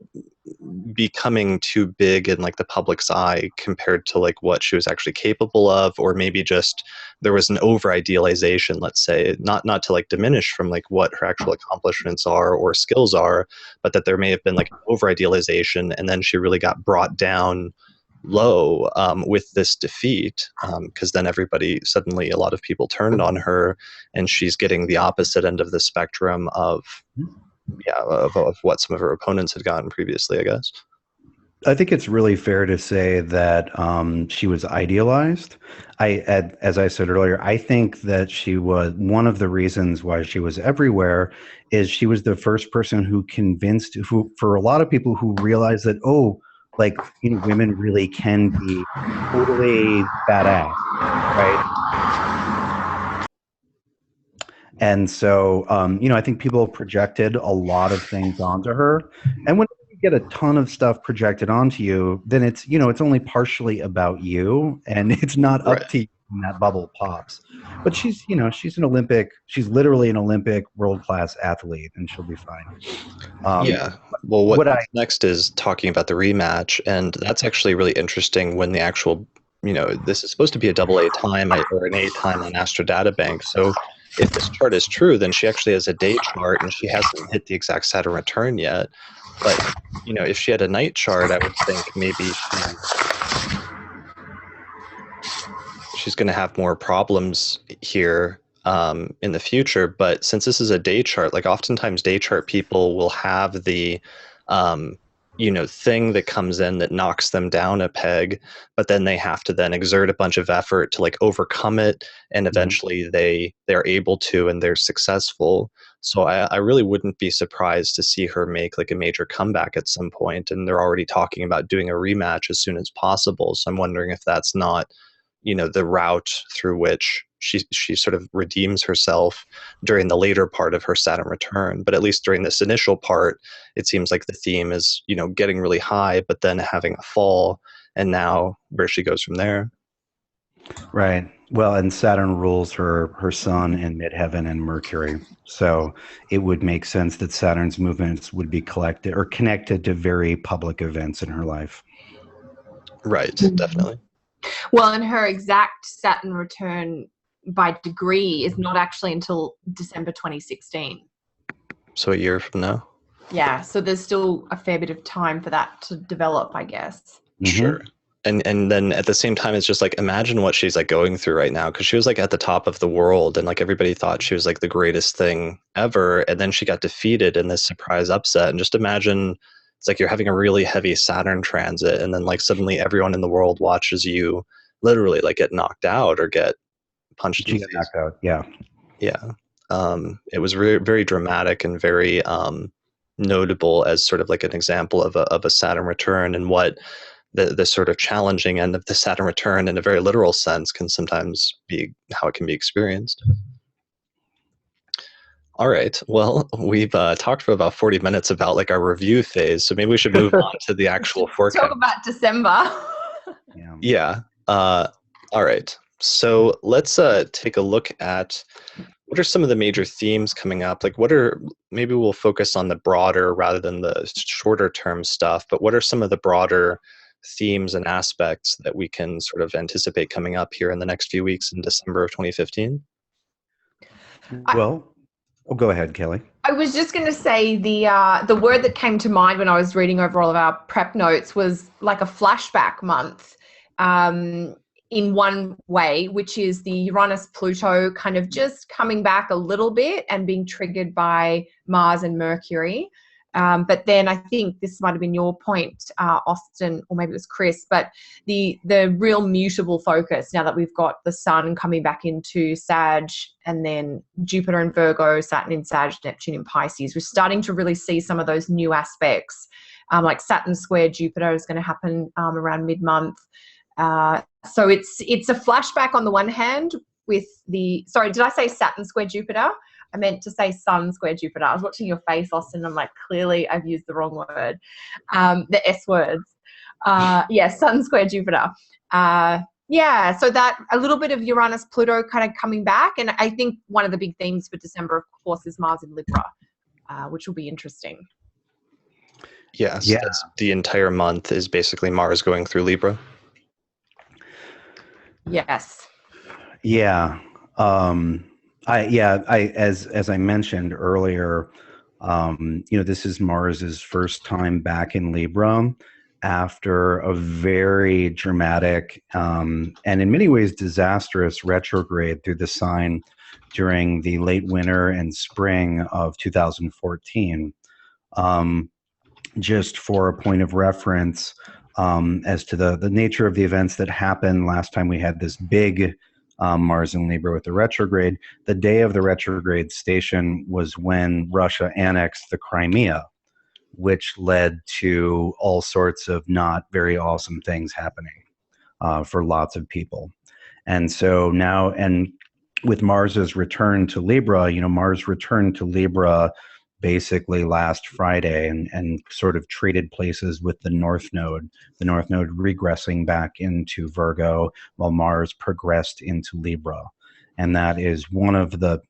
becoming too big in like the public's eye compared to like what she was actually capable of, or maybe just there was an over idealization, let's say, not to like diminish from like what her actual accomplishments are or skills are, but that there may have been like an over idealization, and then she really got brought down low with this defeat, because then everybody suddenly, a lot of people turned on her, and she's getting the opposite end of the spectrum of what some of her opponents had gotten previously, I guess. I think it's really fair to say that she was idealized. As I said earlier, I think that she was one of the reasons why she was everywhere is she was the first person who convinced, for a lot of people who realized that, women really can be totally badass, right? And so, I think people projected a lot of things onto her. And when you get a ton of stuff projected onto you, then it's only partially about you, and it's not up to you when that bubble pops. But she's literally an Olympic world-class athlete, and she'll be fine. Well, what's next is talking about the rematch, and that's actually really interesting when the actual, this is supposed to be a AA time or an A time on Astro Data Bank. So if this chart is true, then she actually has a day chart, and she hasn't hit the exact Saturn return yet. But, if she had a night chart, I would think maybe she's going to have more problems here in the future. But since this is a day chart, like oftentimes day chart people will have the thing that comes in that knocks them down a peg, but then they have to then exert a bunch of effort to like overcome it, and eventually they're able to, and they're successful. So I really wouldn't be surprised to see her make like a major comeback at some point, and they're already talking about doing a rematch as soon as possible. So I'm wondering if that's not the route through which she sort of redeems herself during the later part of her Saturn return. But at least during this initial part, it seems like the theme is, getting really high, but then having a fall, and now where she goes from there. Right. Well, and Saturn rules her sun in midheaven and Mercury. So it would make sense that Saturn's movements would be collected or connected to very public events in her life. Right. Definitely. Well, and her exact Saturn return by degree is not actually until December 2016. So a year from now? Yeah, so there's still a fair bit of time for that to develop, I guess. Sure. And then at the same time, it's just like, imagine what she's like going through right now, because she was like at the top of the world, and like everybody thought she was like the greatest thing ever, and then she got defeated in this surprise upset. And just imagine, it's like you're having a really heavy Saturn transit, and then like suddenly everyone in the world watches you literally like get knocked out or get punched in the face. Knocked out. Yeah. It was very, very dramatic and very notable as sort of like an example of a Saturn return, and what the sort of challenging end of the Saturn return in a very literal sense can sometimes be how it can be experienced. All right. Well, we've talked for about 40 minutes about like our review phase, so maybe we should move on to the actual forecast. Talk about December. Yeah. All right. So let's take a look at what are some of the major themes coming up. Like maybe we'll focus on the broader rather than the shorter term stuff, but what are some of the broader themes and aspects that we can sort of anticipate coming up here in the next few weeks in December of 2015? Well, go ahead, Kelly. I was just going to say the word that came to mind when I was reading over all of our prep notes was like a flashback month in one way, which is the Uranus-Pluto kind of just coming back a little bit and being triggered by Mars and Mercury. But then I think this might have been your point, Austin, or maybe it was Chris, but the real mutable focus now that we've got the Sun coming back into Sag, and then Jupiter in Virgo, Saturn in Sag, Neptune in Pisces, we're starting to really see some of those new aspects, like Saturn square Jupiter is going to happen around mid-month. So it's a flashback on the one hand with sorry, did I say Saturn square Jupiter? I meant to say Sun square Jupiter. I was watching your face, Austin. I'm like, clearly I've used the wrong word. The S words. Sun square Jupiter. So that a little bit of Uranus-Pluto kind of coming back. And I think one of the big themes for December, of course, is Mars in Libra, which will be interesting. Yes, Yeah. that's the entire month is basically Mars going through Libra. Yes. Yeah. As I mentioned earlier, this is Mars's first time back in Libra after a very dramatic and in many ways disastrous retrograde through the sign during the late winter and spring of 2014. Just for a point of reference, as to the nature of the events that happened last time we had this big Mars in Libra with the retrograde, the day of the retrograde station was when Russia annexed the Crimea, which led to all sorts of not very awesome things happening for lots of people. And so now, and with Mars's return to Libra, Mars returned to Libra basically last Friday and sort of traded places with the North Node regressing back into Virgo while Mars progressed into Libra. And that is one of the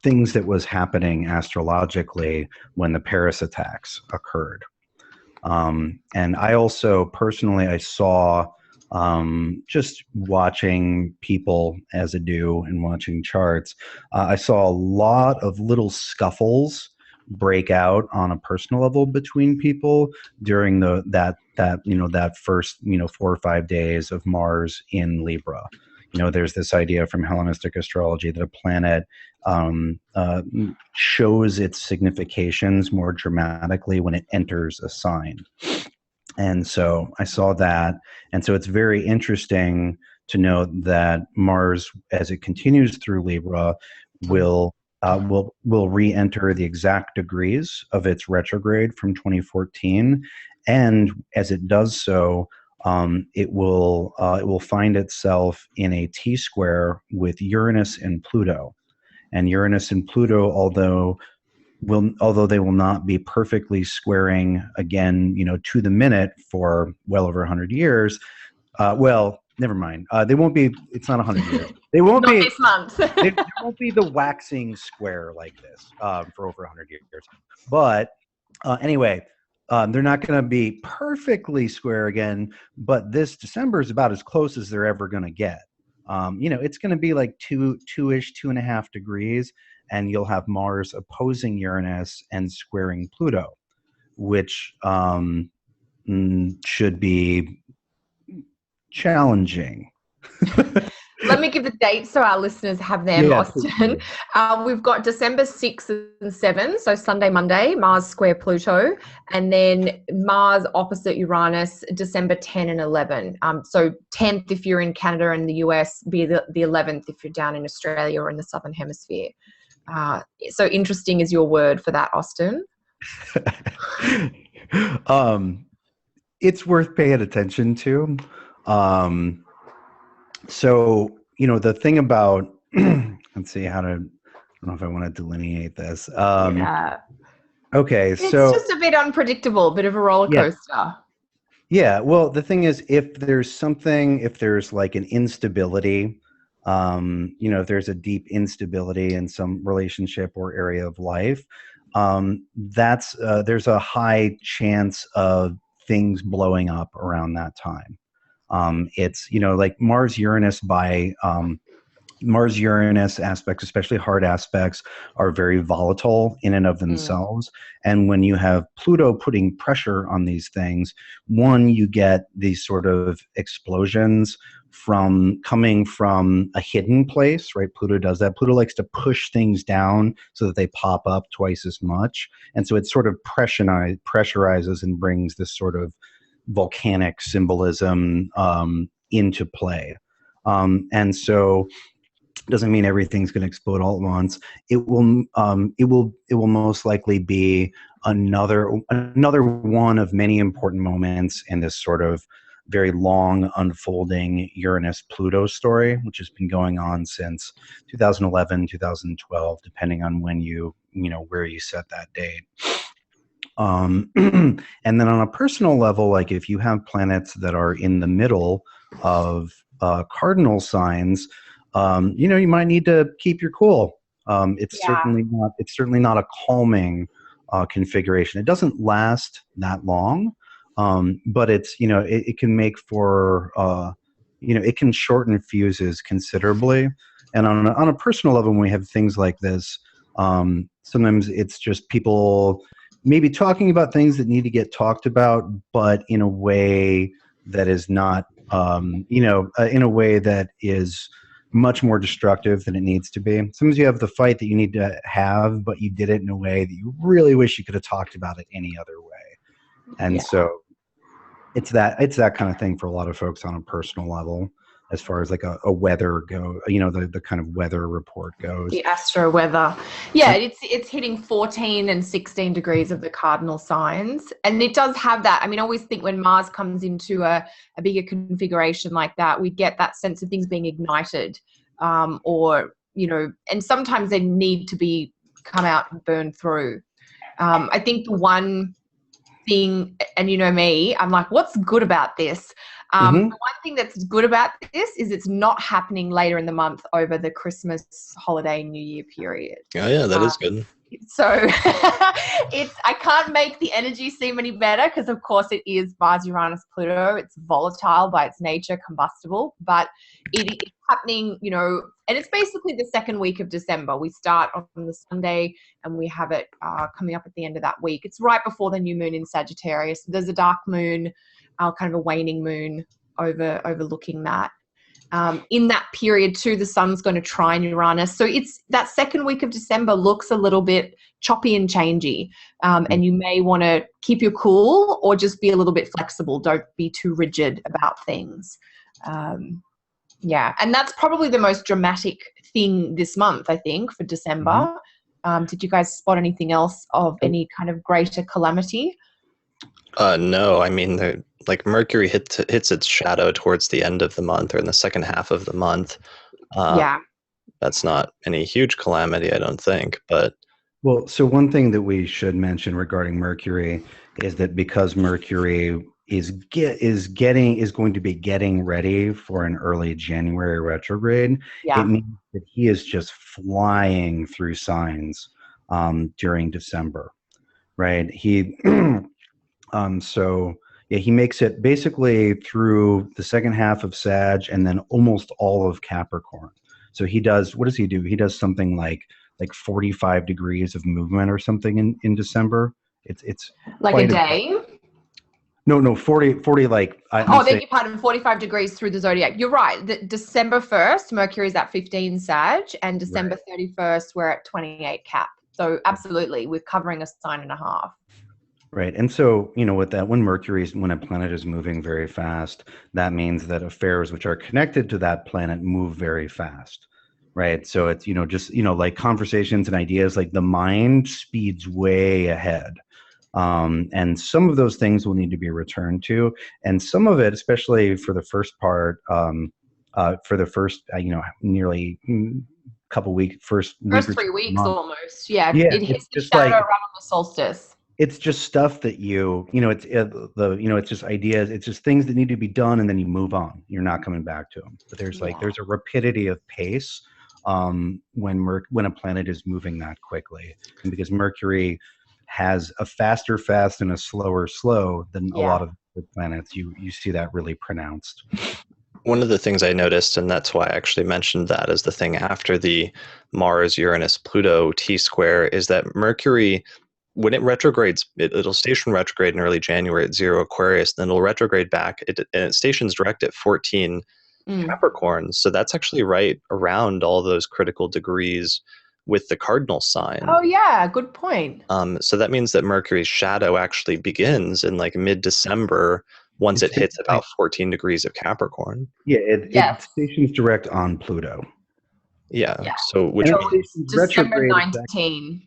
things that was happening astrologically when the Paris attacks occurred. And I also personally, I saw just watching people as I do and watching charts, I saw a lot of little scuffles break out on a personal level between people during that first 4 or 5 days of Mars in Libra. There's this idea from Hellenistic astrology that a planet shows its significations more dramatically when it enters a sign. And so I saw that. And so it's very interesting to note that Mars, as it continues through Libra, will re-enter the exact degrees of its retrograde from 2014. And as it does so, it will find itself in a T-square with Uranus and Pluto. And Uranus and Pluto, although they will not be perfectly squaring again, to the minute for well over 100 years. Well, never mind. They won't be. It's not 100 years. They won't not be this month. There won't be the waxing square like this for over 100 years. But anyway, they're not going to be perfectly square again. But this December is about as close as they're ever going to get. It's going to be like 2.5 degrees. And you'll have Mars opposing Uranus and squaring Pluto, which should be challenging. Let me give the dates so our listeners have them, Austin. We've got December 6th and 7th, so Sunday, Monday, Mars square Pluto, and then Mars opposite Uranus, December 10 and 11. So 10th if you're in Canada and the US, be the 11th if you're down in Australia or in the Southern Hemisphere. So interesting is your word for that, Austin. It's worth paying attention to. So, the thing about, let's see I don't know if I want to delineate this. Okay. It's so just a bit unpredictable, a bit of a roller coaster. Yeah. Well, the thing is, if there's like an instability, if there's a deep instability in some relationship or area of life, there's a high chance of things blowing up around that time. It's, like Mars Uranus aspects, especially hard aspects, are very volatile in and of themselves. And when you have Pluto putting pressure on these things, you get these sort of explosions coming from a hidden place, right? Pluto does that. Pluto likes to push things down so that they pop up twice as much. And so it sort of pressurizes and brings this sort of volcanic symbolism into play. And so doesn't mean everything's going to explode all at once. It will most likely be another one of many important moments in this sort of very long unfolding Uranus-Pluto story, which has been going on since 2011, 2012, depending on when where you set that date. And then on a personal level, like if you have planets that are in the middle of cardinal signs, you might need to keep your cool. It's certainly not a calming configuration. It doesn't last that long, but it's, it can make for, it can shorten fuses considerably. And on a personal level, when we have things like this, sometimes it's just people maybe talking about things that need to get talked about, but in a way that is not, in a way that is much more destructive than it needs to be. Sometimes you have the fight that you need to have, but you did it in a way that you really wish you could have talked about it any other way. And so it's that kind of thing for a lot of folks on a personal level, as far as like a weather go, the kind of weather report goes. The astro weather. Yeah, it's hitting 14 and 16 degrees of the cardinal signs. And it does have that. I mean, I always think when Mars comes into a bigger configuration like that, we get that sense of things being ignited, or, and sometimes they need to come out and burn through. I think the one thing, and you know me, I'm like, what's good about this? The one thing that's good about this is it's not happening later in the month over the Christmas holiday New Year period. Oh yeah, that is good. So I can't make the energy seem any better because of course it is Mars, Uranus-Pluto. It's volatile by its nature, combustible, but it is happening, and it's basically the second week of December. We start on the Sunday and we have it coming up at the end of that week. It's right before the new moon in Sagittarius. There's a dark moon, kind of a waning moon overlooking that. In that period too, the sun's going to trine Uranus. So it's that second week of December looks a little bit choppy and changey. And you may want to keep your cool or just be a little bit flexible. Don't be too rigid about things. And that's probably the most dramatic thing this month, I think, for December. Did you guys spot anything else of any kind of greater calamity? No, I mean, like Mercury hits its shadow towards the end of the month or in the second half of the month. That's not any huge calamity, I don't think. But so one thing that we should mention regarding Mercury is that because Mercury is going to be getting ready for an early January retrograde, it means that he is just flying through signs during December, right? He he makes it basically through the second half of Sag and then almost all of Capricorn. So he does, what does he do? He does something like 45 degrees of movement or something in December. It's like a day? No, 40 like. Beg your pardon, 45 degrees through the zodiac. You're right. December 1st, Mercury is at 15 Sag, and December 31st, we're at 28 Cap. So absolutely, we're covering a sign and a half. Right. And so, with that, when a planet is moving very fast, that means that affairs which are connected to that planet move very fast. Right. So it's, like conversations and ideas, like the mind speeds way ahead. And some of those things will need to be returned to. And some of it, especially for the first part, for the first, nearly couple weeks, first 3 weeks almost. Yeah. It hits the shadow around the solstice. It's just stuff that it's just ideas. It's just things that need to be done, and then you move on. You're not coming back to them. But there's a rapidity of pace when a planet is moving that quickly, and because Mercury has a faster fast and a slower slow than a lot of the planets, you see that really pronounced. One of the things I noticed, and that's why I actually mentioned that as the thing after the Mars, Uranus, Pluto T-square, is that Mercury, when it retrogrades, it'll station retrograde in early January at 0 Aquarius, then it'll retrograde back, and it stations direct at 14 Capricorn. So that's actually right around all those critical degrees with the cardinal sign. Oh yeah, good point. So that means that Mercury's shadow actually begins in like mid-December once it hits about 14 degrees of Capricorn. Yeah, it stations direct on Pluto. Yeah. So which December 19.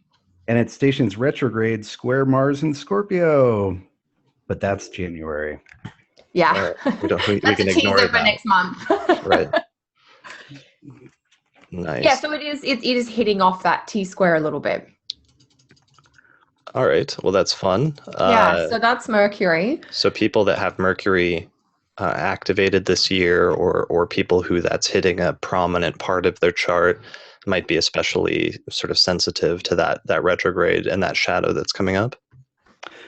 And it stations retrograde square Mars in Scorpio. But that's January. Yeah. We that's can a ignore teaser that. for next month. Right. Nice. Yeah, so it is hitting off that T-square a little bit. All right. Well, that's fun. So that's Mercury. So people that have Mercury activated this year, or people who that's hitting a prominent part of their chart, might be especially sort of sensitive to that retrograde and that shadow that's coming up.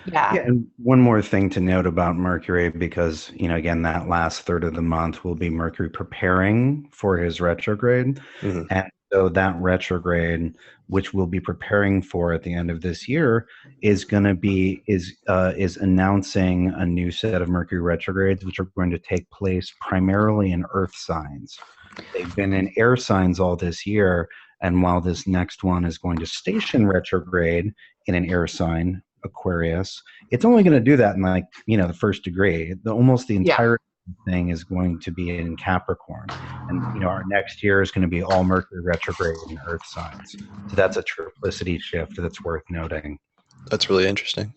Yeah. Yeah, and one more thing to note about Mercury, because, again, that last third of the month will be Mercury preparing for his retrograde. Mhm. And so that retrograde, which we'll be preparing for at the end of this year, is going to be is announcing a new set of Mercury retrogrades, which are going to take place primarily in Earth signs. They've been in air signs all this year, and while this next one is going to station retrograde in an air sign, Aquarius, it's only going to do that in the first degree. Almost the entire thing is going to be in Capricorn, and our next year is going to be all Mercury retrograde in Earth signs. So that's a triplicity shift that's worth noting. That's really interesting.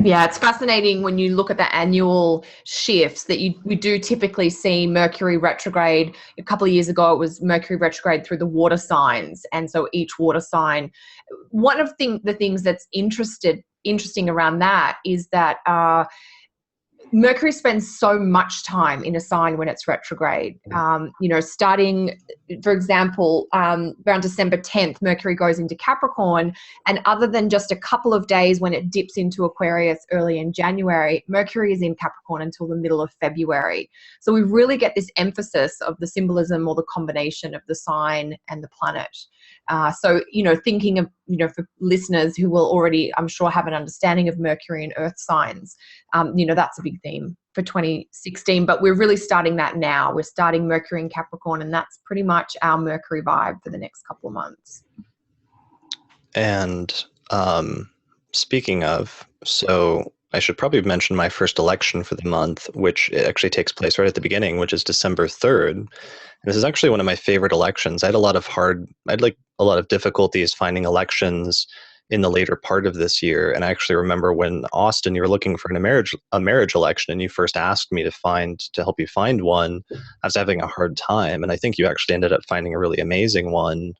Yeah, it's fascinating when you look at the annual shifts that we do typically see Mercury retrograde. A couple of years ago, it was Mercury retrograde through the water signs. And so each water sign, one of the things that's interesting around that is that Mercury spends so much time in a sign when it's retrograde. Starting, for example, around December 10th, Mercury goes into Capricorn, and other than just a couple of days when it dips into Aquarius early in January, Mercury is in Capricorn until the middle of February. So we really get this emphasis of the symbolism or the combination of the sign and the planet. So thinking of, for listeners who will already, I'm sure, have an understanding of Mercury and Earth signs, that's a big theme for 2016. But we're really starting that now. We're starting Mercury in Capricorn, and that's pretty much our Mercury vibe for the next couple of months. And speaking of, so I should probably mention my first election for the month, which actually takes place right at the beginning, which is December 3rd. And this is actually one of my favorite elections. I had a lot of difficulties finding elections in the later part of this year. And I actually remember when, Austin, you were looking for a marriage election, and you first asked me to help you find one. I was having a hard time. And I think you actually ended up finding a really amazing one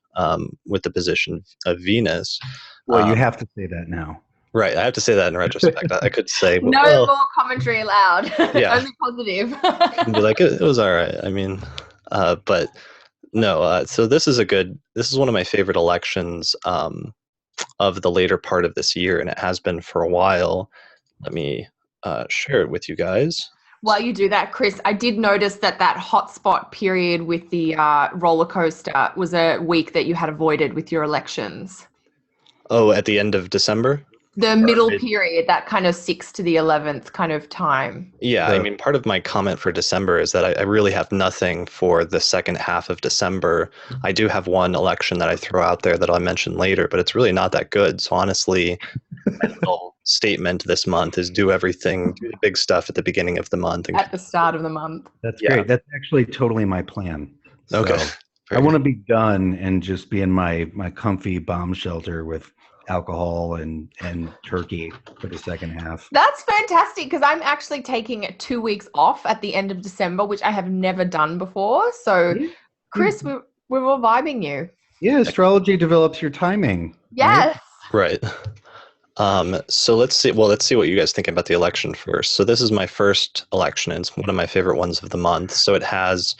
with the position of Venus. Well, you have to say that now. Right. I have to say that in retrospect. I could say, no more commentary allowed. Yeah. Only positive. And be like, it was all right. I mean, but no. So this is one of my favorite elections of the later part of this year, and it has been for a while. Let me share it with you guys. While you do that, Chris, I did notice that hotspot period with the roller coaster was a week that you had avoided with your elections. Oh, at the end of December? The middle period, that kind of 6th to the 11th kind of time. Yeah, I mean, part of my comment for December is that I really have nothing for the second half of December. I do have one election that I throw out there that I'll mention later, but it's really not that good. So honestly, my little statement this month is do the big stuff at the beginning of the month. At the start of the month. That's great. That's actually totally my plan. So okay. I want to be done and just be in my comfy bomb shelter with alcohol and turkey for the second half. That's fantastic, because I'm actually taking 2 weeks off at the end of December, which I have never done before. So, Chris, we're all vibing you. Yeah, astrology develops your timing. Yes. Right. So let's see what you guys think about the election first. So this is my first election, and it's one of my favorite ones of the month. So it has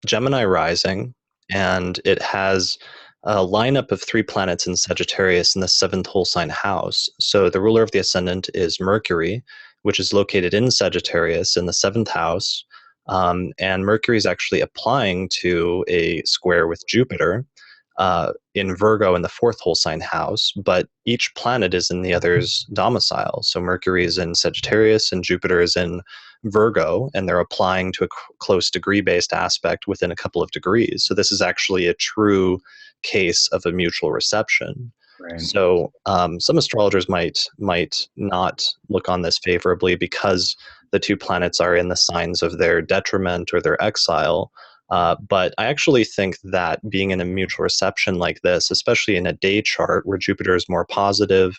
Gemini rising, and it has a lineup of 3 planets in Sagittarius in the 7th whole sign house. So the ruler of the ascendant is Mercury, which is located in Sagittarius in the 7th house. And Mercury is actually applying to a square with Jupiter in Virgo in the 4th whole sign house, but each planet is in the other's domicile. So Mercury is in Sagittarius and Jupiter is in Virgo, and they're applying to a close degree-based aspect within a couple of degrees. So this is actually a true case of a mutual reception. Right. So some astrologers might not look on this favorably because the 2 planets are in the signs of their detriment or their exile. But I actually think that being in a mutual reception like this, especially in a day chart where Jupiter is more positive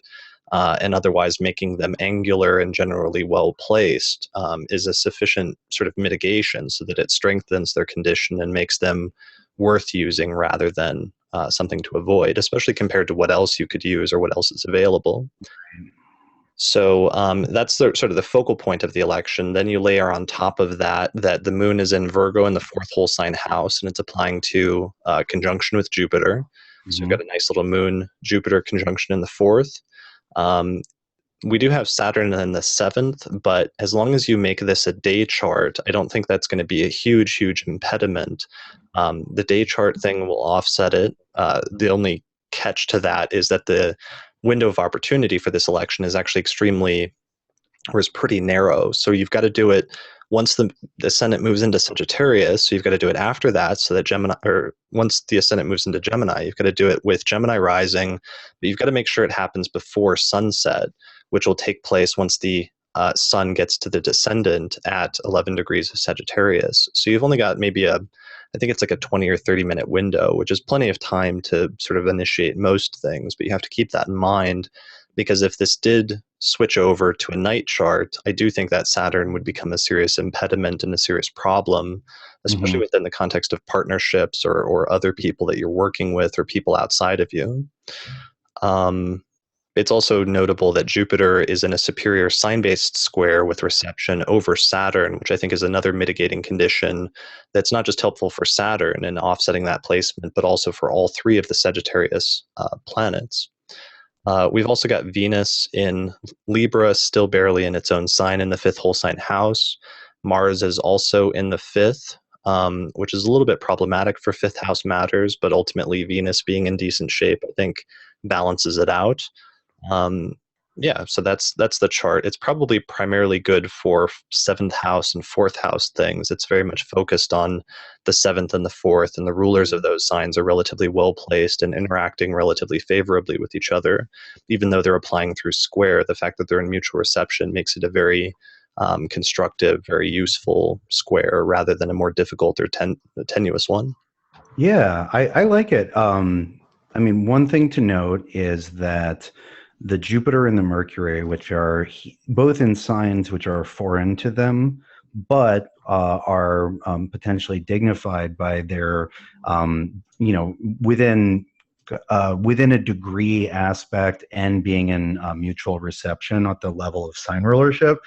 and otherwise making them angular and generally well placed, is a sufficient sort of mitigation so that it strengthens their condition and makes them worth using rather than something to avoid, especially compared to what else you could use or what else is available. So that's sort of the focal point of the election. Then you layer on top of that the moon is in Virgo in the fourth whole sign house, and it's applying to conjunction with Jupiter. So you've got a nice little moon Jupiter conjunction in the fourth. We do have Saturn in the seventh, but as long as you make this a day chart, I don't think that's going to be a huge impediment. The day chart thing will offset it. The only catch to that is that the window of opportunity for this election is actually is pretty narrow. So you've got to do it once the ascendant moves into Sagittarius. So you've got to do it after that, so that Gemini, or once the ascendant moves into Gemini, you've got to do it with Gemini rising, but you've got to make sure it happens before sunset, which will take place once the sun gets to the descendant at 11 degrees of Sagittarius. So you've only got maybe I think it's like a 20 or 30 minute window, which is plenty of time to sort of initiate most things. But you have to keep that in mind, because if this did switch over to a night chart, I do think that Saturn would become a serious impediment and a serious problem, especially within the context of partnerships or other people that you're working with or people outside of you. It's also notable that Jupiter is in a superior sign-based square with reception over Saturn, which I think is another mitigating condition that's not just helpful for Saturn and offsetting that placement, but also for all three of the Sagittarius planets. We've also got Venus in Libra, still barely in its own sign in the fifth whole sign house. Mars is also in the fifth, which is a little bit problematic for fifth house matters, but ultimately Venus being in decent shape, I think, balances it out. So that's the chart. It's probably primarily good for seventh house and fourth house things. It's very much focused on the seventh and the fourth, and the rulers of those signs are relatively well placed and interacting relatively favorably with each other. Even though they're applying through square, the fact that they're in mutual reception makes it a very constructive, very useful square rather than a more difficult or tenuous one. Yeah, I like it. One thing to note is that the Jupiter and the Mercury, which are both in signs which are foreign to them, but are potentially dignified by their, within a degree aspect and being in mutual reception at the level of sign rulership.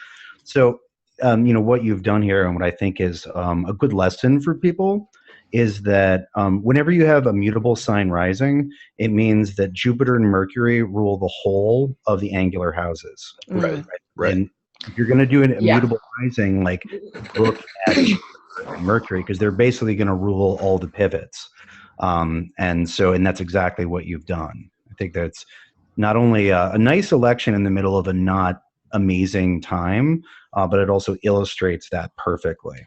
So, what you've done here and what I think is a good lesson for people is that whenever you have a mutable sign rising, it means that Jupiter and Mercury rule the whole of the angular houses. Right. And if you're going to do a mutable rising, like look at Mercury, because they're basically going to rule all the pivots. And that's exactly what you've done. I think that's not only a nice election in the middle of a not amazing time, but it also illustrates that perfectly.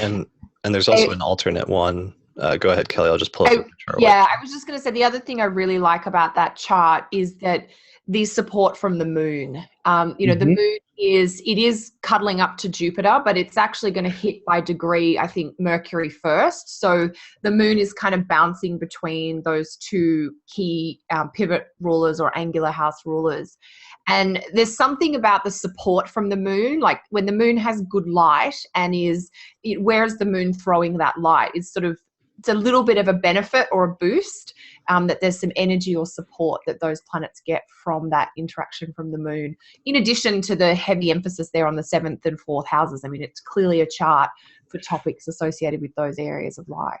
And there's also an alternate one. Go ahead, Kelly. I'll just pull up the chart. Yeah, I was just going to say the other thing I really like about that chart is that the support from the moon. The moon is cuddling up to Jupiter, but it's actually going to hit by degree, I think, Mercury first. So the moon is kind of bouncing between those two key pivot rulers or angular house rulers. And there's something about the support from the moon, like when the moon has good light and where's the moon throwing that light? It's a little bit of a benefit or a boost, that there's some energy or support that those planets get from that interaction from the moon. In addition to the heavy emphasis there on the seventh and fourth houses. I mean, it's clearly a chart for topics associated with those areas of life.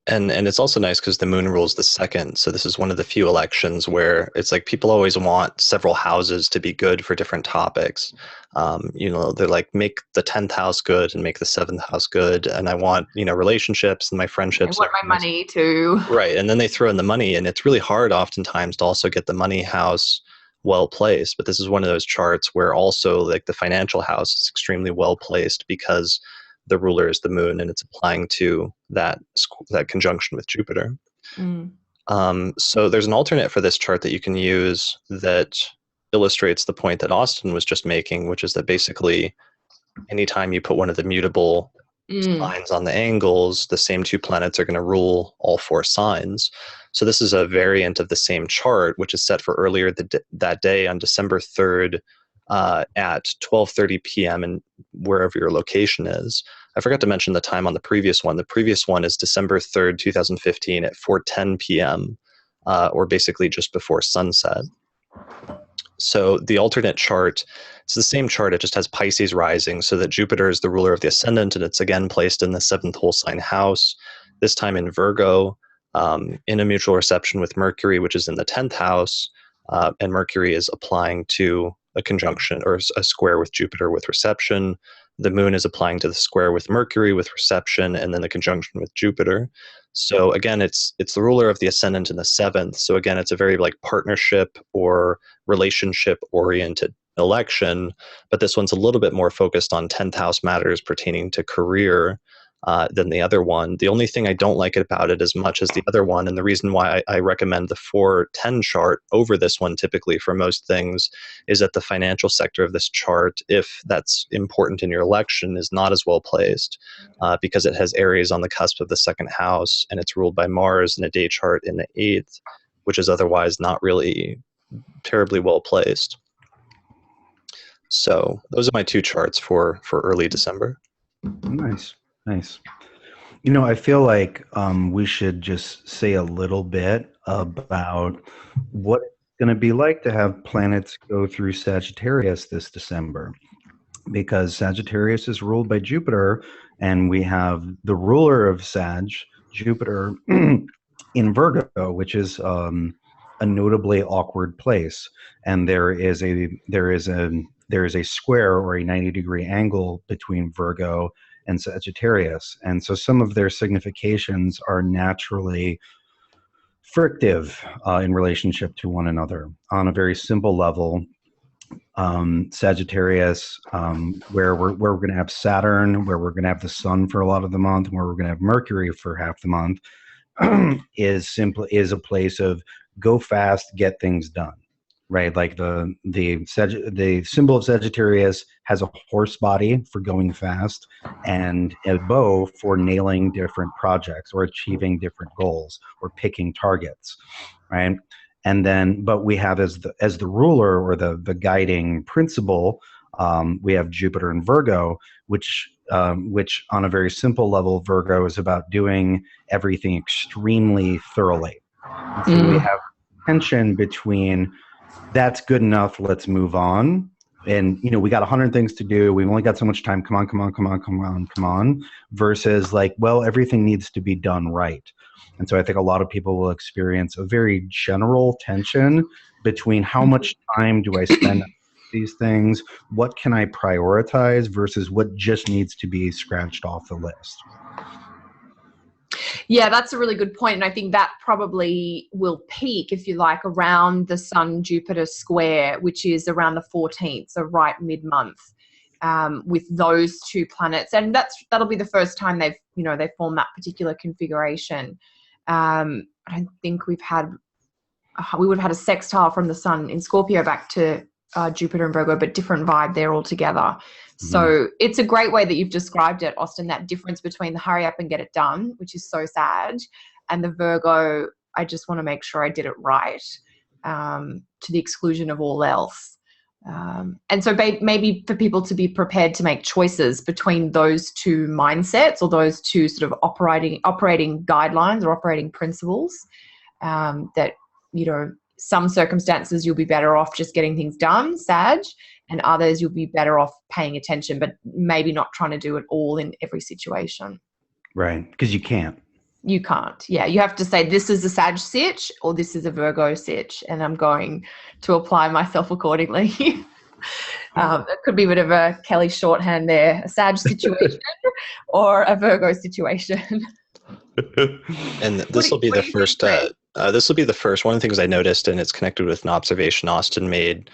And it's also nice because the moon rules the second. So this is one of the few elections where it's like people always want several houses to be good for different topics. They're like, make the 10th house good and make the 7th house good. And I want, relationships and my friendships. I want my money too. Right. And then they throw in the money, and it's really hard oftentimes to also get the money house well placed. But this is one of those charts where also like the financial house is extremely well placed because the ruler is the moon, and it's applying to that conjunction with Jupiter. So there's an alternate for this chart that you can use that illustrates the point that Austin was just making, which is that basically anytime you put one of the mutable signs on the angles, the same two planets are going to rule all four signs. So this is a variant of the same chart, which is set for earlier that day on December 3rd, at 12:30 p.m. and wherever your location is. I forgot to mention the time on the previous one. The previous one is December 3rd, 2015 at 4:10 p.m. Or basically just before sunset. So the alternate chart, it's the same chart, it just has Pisces rising, so that Jupiter is the ruler of the ascendant, and it's again placed in the 7th whole sign house, this time in Virgo, in a mutual reception with Mercury, which is in the 10th house, and Mercury is applying to a conjunction or a square with Jupiter with reception. The moon is applying to the square with Mercury with reception, and then the conjunction with Jupiter. So again, it's the ruler of the ascendant in the 7th. So again, it's a very like partnership or relationship oriented election, but this one's a little bit more focused on 10th house matters pertaining to career than the other one. The only thing I don't like about it as much as the other one, and the reason why I recommend the 4-10 chart over this one typically for most things, is that the financial sector of this chart, if that's important in your election, is not as well placed because it has Aries on the cusp of the 2nd house, and it's ruled by Mars in a day chart in the 8th, which is otherwise not really terribly well placed. So those are my 2 charts for early December. Nice. I feel like we should just say a little bit about what it's going to be like to have planets go through Sagittarius this December, because Sagittarius is ruled by Jupiter, and we have the ruler of Sag, Jupiter, in Virgo, which is a notably awkward place, and there is a square or a 90-degree angle between Virgo and Sagittarius. And so some of their significations are naturally frictive in relationship to one another. On a very simple level, Sagittarius, where we're going to have Saturn, where we're going to have the Sun for a lot of the month, and where we're going to have Mercury for half the month, is a place of go fast, get things done. Right, like the symbol of Sagittarius has a horse body for going fast, and a bow for nailing different projects or achieving different goals or picking targets, right? And then, but we have as the ruler or the guiding principle, we have Jupiter in Virgo, which on a very simple level, Virgo is about doing everything extremely thoroughly. So we have tension between that's good enough, let's move on. And, we got 100 things to do. We've only got so much time. Come on. Versus like, well, everything needs to be done right. And so I think a lot of people will experience a very general tension between how much time do I spend on these things? What can I prioritize versus what just needs to be scratched off the list? Yeah, that's a really good point. And I think that probably will peak, if you like, around the Sun-Jupiter square, which is around the 14th, so right mid-month, with those 2 planets. And that'll be the first time they form that particular configuration. I don't think we would have had a sextile from the Sun in Scorpio back to Jupiter and Virgo, but different vibe there altogether. So it's a great way that you've described it, Austin, that difference between the hurry up and get it done, which is so Sag, and the Virgo, I just want to make sure I did it right, to the exclusion of all else. And so maybe for people to be prepared to make choices between those 2 mindsets or those 2 sort of operating guidelines or operating principles, that, some circumstances you'll be better off just getting things done, Sag, and others you'll be better off paying attention, but maybe not trying to do it all in every situation. Right, because you can't. You can't. Yeah, you have to say this is a Sag sitch or this is a Virgo sitch, and I'm going to apply myself accordingly. That could be a bit of a Kelly shorthand there, a Sag situation or a Virgo situation. And this will be the first. This will be the first. One of the things I noticed, and it's connected with an observation Austin made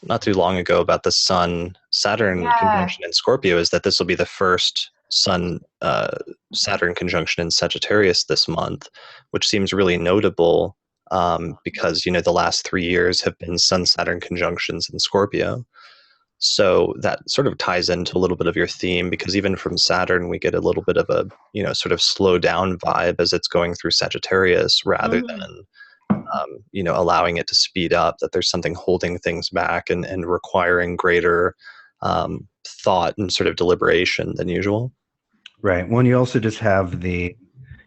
not too long ago about the Sun-Saturn conjunction in Scorpio, is that this will be the first Sun-Saturn conjunction in Sagittarius this month, which seems really notable because the last 3 years have been Sun-Saturn conjunctions in Scorpio. So that sort of ties into a little bit of your theme, because even from Saturn, we get a little bit of a, sort of slow down vibe as it's going through Sagittarius rather than, allowing it to speed up, that there's something holding things back and requiring greater thought and sort of deliberation than usual. Right. Well, you also just have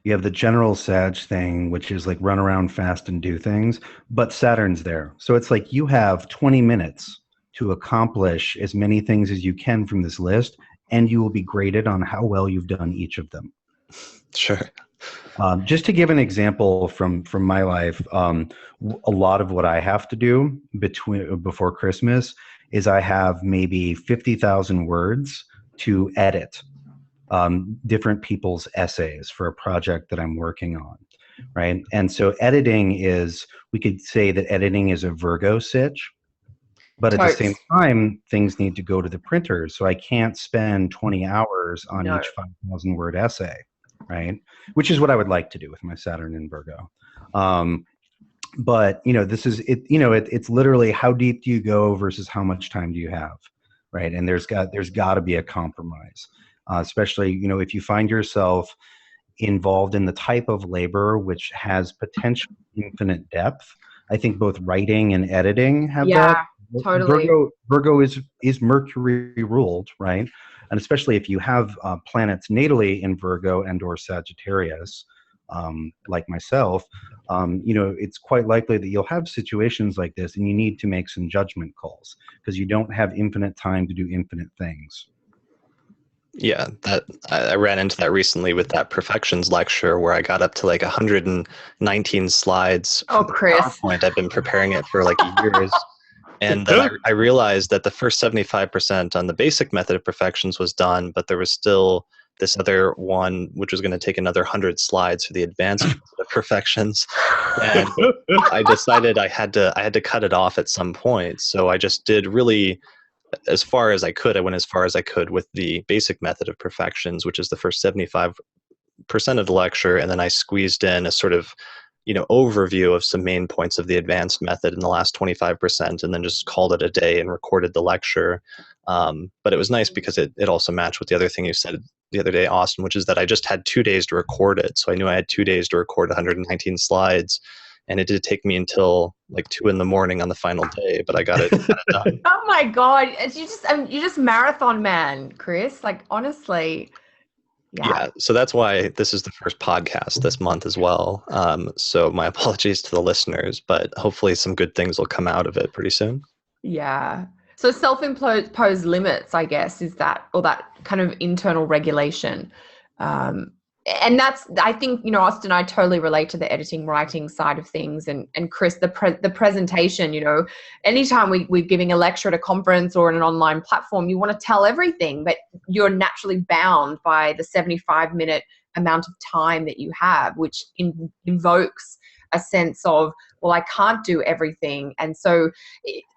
You have the general Sag thing, which is like run around fast and do things, but Saturn's there. So it's like you have 20 minutes to accomplish as many things as you can from this list, and you will be graded on how well you've done each of them. Sure. Just to give an example from my life, a lot of what I have to do before Christmas is I have maybe 50,000 words to edit different people's essays for a project that I'm working on, right? And so we could say that editing is a Virgo sitch, but at the same time, things need to go to the printer, so I can't spend 20 hours on each 5,000 word essay, right? Which is what I would like to do with my Saturn in Virgo. But this is it. It's literally how deep do you go versus how much time do you have, right? And there's got to be a compromise, especially if you find yourself involved in the type of labor which has potential infinite depth. I think both writing and editing have that. Totally. Virgo is Mercury ruled, right? And especially if you have planets natally in Virgo and or Sagittarius, like myself, it's quite likely that you'll have situations like this, and you need to make some judgment calls because you don't have infinite time to do infinite things. Yeah, I ran into that recently with that perfections lecture where I got up to like 119 slides. Oh, Chris. PowerPoint. I've been preparing it for like years. And then I realized that the first 75% on the basic method of perfections was done, but there was still this other one, which was going to take another 100 slides for the advanced method of perfections. And I decided I had to cut it off at some point. So I just did really as far as I could. I went as far as I could with the basic method of perfections, which is the first 75% of the lecture. And then I squeezed in a sort of overview of some main points of the advanced method in the last 25%, and then just called it a day and recorded the lecture. But it was nice because it also matched with the other thing you said the other day, Austin, which is that I just had 2 days to record it. So I knew I had 2 days to record 119 slides. And it did take me until like 2 a.m. on the final day, but I got it done. Oh my God. You just marathon man, Chris. Like, honestly. Yeah, so that's why this is the first podcast this month as well. So my apologies to the listeners, but hopefully some good things will come out of it pretty soon. Yeah. So self-imposed limits, I guess, is that, or that kind of internal regulation. And that's, I think, Austin, I totally relate to the editing, writing side of things. And Chris, the presentation, anytime we're giving a lecture at a conference or in an online platform, you want to tell everything, but you're naturally bound by the 75-minute amount of time that you have, which invokes a sense of, well, I can't do everything. And so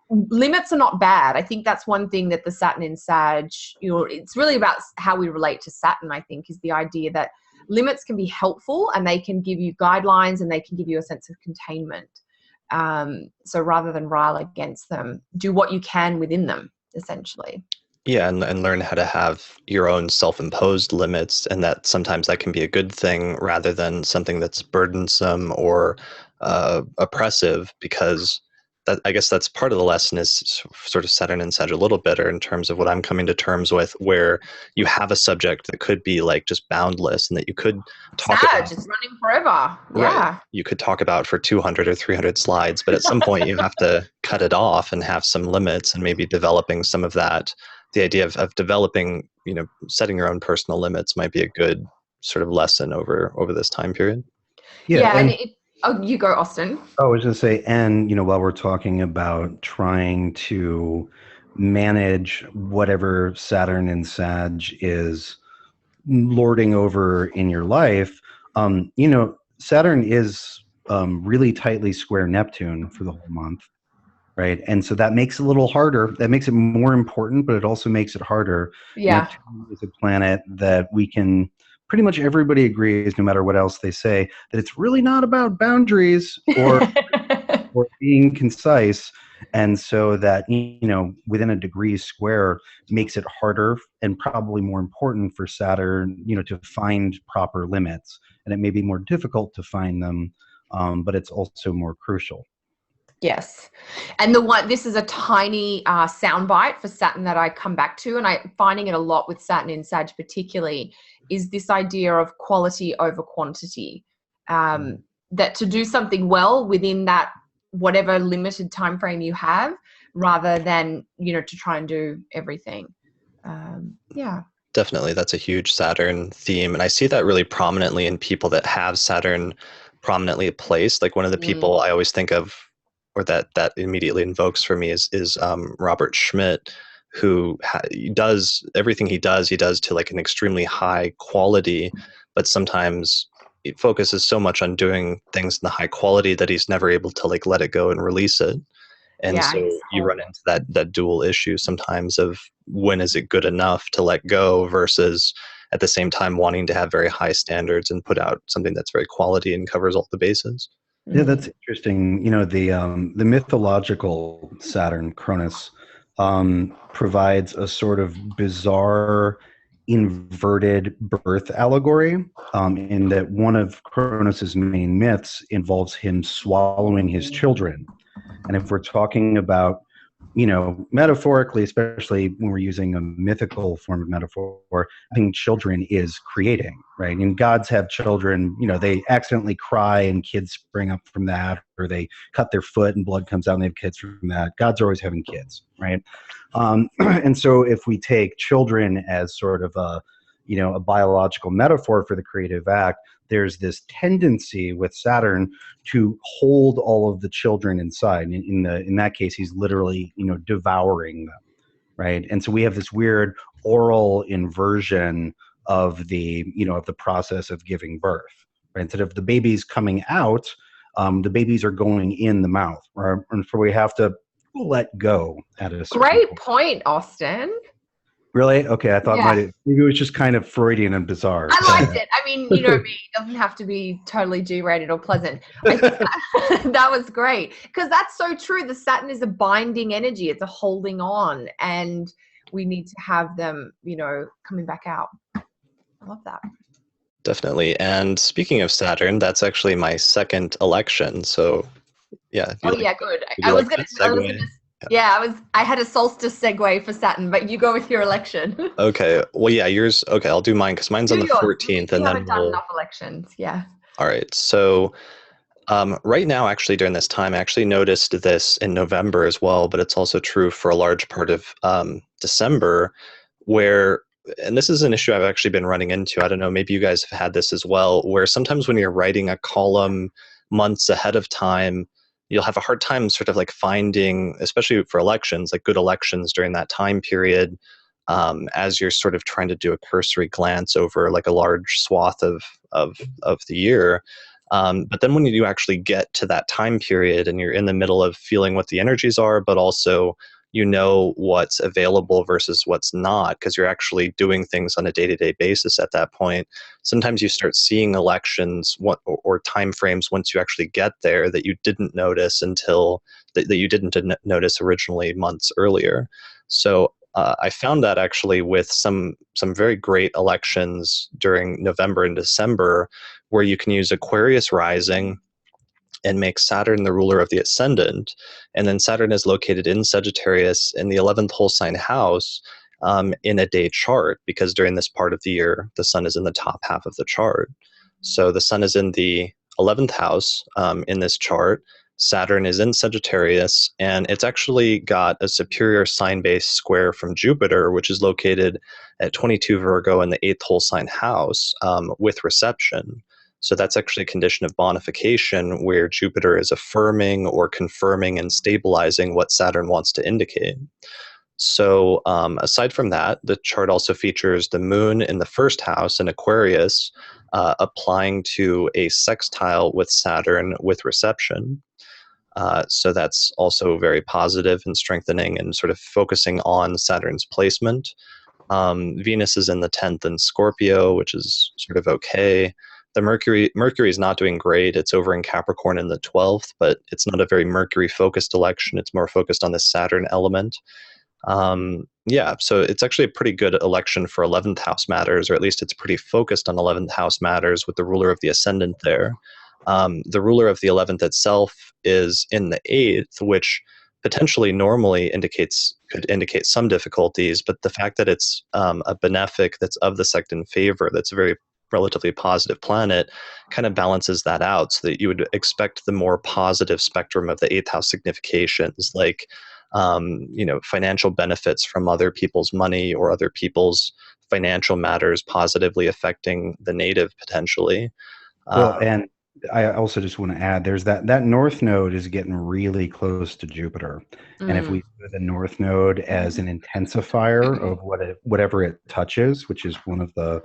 limits are not bad. I think that's one thing that the Saturn in Sag, it's really about how we relate to Saturn, I think, is the idea that limits can be helpful and they can give you guidelines and they can give you a sense of containment. So rather than rile against them, do what you can within them, essentially. Yeah, and learn how to have your own self-imposed limits, and that sometimes that can be a good thing rather than something that's burdensome or oppressive, because I guess that's part of the lesson is sort of Saturn and Sag a little bit, or in terms of what I'm coming to terms with, where you have a subject that could be like just boundless and that you could talk about. It's running forever. Yeah. Right. You could talk about for 200 or 300 slides, but at some point you have to cut it off and have some limits, and maybe developing some of that. The idea of developing, setting your own personal limits might be a good sort of lesson over this time period. Yeah. Oh, you go, Austin. I was going to say, and, while we're talking about trying to manage whatever Saturn and Sag is lording over in your life, Saturn is really tightly square Neptune for the whole month, right? And so that makes it a little harder. That makes it more important, but it also makes it harder. Yeah. Neptune is a planet that we can... pretty much everybody agrees, no matter what else they say, that it's really not about boundaries or being concise. And so that, within a degree square makes it harder and probably more important for Saturn, to find proper limits. And it may be more difficult to find them, but it's also more crucial. Yes. And this is a tiny soundbite for Saturn that I come back to, and I'm finding it a lot with Saturn in Sag particularly, is this idea of quality over quantity. That to do something well within that whatever limited time frame you have, rather than, you know, to try and do everything. Yeah. Definitely, that's a huge Saturn theme, and I see that really prominently in people that have Saturn prominently placed. Like one of the people I always think of, or that immediately invokes for me, is Robert Schmidt, who does everything he does to like an extremely high quality, but sometimes he focuses so much on doing things in the high quality that he's never able to like let it go and release it. And so you run into that dual issue sometimes of when is it good enough to let go versus at the same time wanting to have very high standards and put out something that's very quality and covers all the bases. Yeah, that's interesting. You know, the mythological Saturn, Cronus, provides a sort of bizarre inverted birth allegory, in that one of Cronus's main myths involves him swallowing his children. And if we're talking about, you know, metaphorically, especially when we're using a mythical form of metaphor, having children is creating, right? And gods have children, you know, they accidentally cry and kids spring up from that, or they cut their foot and blood comes out and they have kids from that. Gods are always having kids, right? And so if we take children as sort of a, you know, a biological metaphor for the creative act, there's this tendency with Saturn to hold all of the children inside. In that case, he's literally, you know, devouring them, right? And so we have this weird oral inversion of the, you know, of the process of giving birth. Right? Instead of the babies coming out, the babies are going in the mouth, right? And so we have to let go at a certain Great point, Austin. Really? Okay, I thought maybe it was just kind of Freudian and bizarre. I liked it. I mean, you know me, it doesn't have to be totally G-rated or pleasant. I think that was great, because that's so true. The Saturn is a binding energy. It's a holding on, and we need to have them, you know, coming back out. I love that. Definitely. And speaking of Saturn, that's actually my second election. So, yeah. Good. I was going to. Yeah, I had a solstice segue for Saturn, but you go with your election. Okay. Well, yeah, yours. Okay, I'll do mine because mine's on the 14th, and then done enough elections. Yeah. All right. So, right now, actually, during this time, I actually noticed this in November as well, but it's also true for a large part of December, where, and this is an issue I've actually been running into. I don't know, maybe you guys have had this as well, where sometimes when you're writing a column months ahead of time, you'll have a hard time sort of like finding, especially for elections, like good elections during that time period, as you're sort of trying to do a cursory glance over like a large swath of the year. But then when you do actually get to that time period and you're in the middle of feeling what the energies are, but also you know what's available versus what's not, because you're actually doing things on a day-to-day basis at that point. Sometimes you start seeing elections or time frames once you actually get there that you didn't notice until that you didn't notice originally months earlier. So I found that actually with some very great elections during November and December, where you can use Aquarius rising and make Saturn the ruler of the ascendant. And then Saturn is located in Sagittarius in the 11th whole sign house in a day chart, because during this part of the year, the sun is in the top half of the chart. So the sun is in the 11th house in this chart. Saturn is in Sagittarius, and it's actually got a superior sign-based square from Jupiter, which is located at 22 Virgo in the 8th whole sign house with reception. So that's actually a condition of bonification where Jupiter is affirming or confirming and stabilizing what Saturn wants to indicate. So aside from that, the chart also features the moon in the first house in Aquarius, applying to a sextile with Saturn with reception. So that's also very positive and strengthening and sort of focusing on Saturn's placement. Venus is in the 10th in Scorpio, which is sort of okay. The Mercury is not doing great. It's over in Capricorn in the 12th, but it's not a very Mercury-focused election. It's more focused on the Saturn element. So it's actually a pretty good election for 11th house matters, or at least it's pretty focused on 11th house matters with the ruler of the ascendant there. The ruler of the 11th itself is in the 8th, which potentially normally could indicate some difficulties, but the fact that it's a benefic that's of the sect in favor, that's a very relatively positive planet, kind of balances that out, so that you would expect the more positive spectrum of the eighth house significations, like financial benefits from other people's money or other people's financial matters positively affecting the native potentially. Well, and I also just want to add, there's that north node is getting really close to Jupiter. And if we do the north node as an intensifier of whatever it touches, which is one of the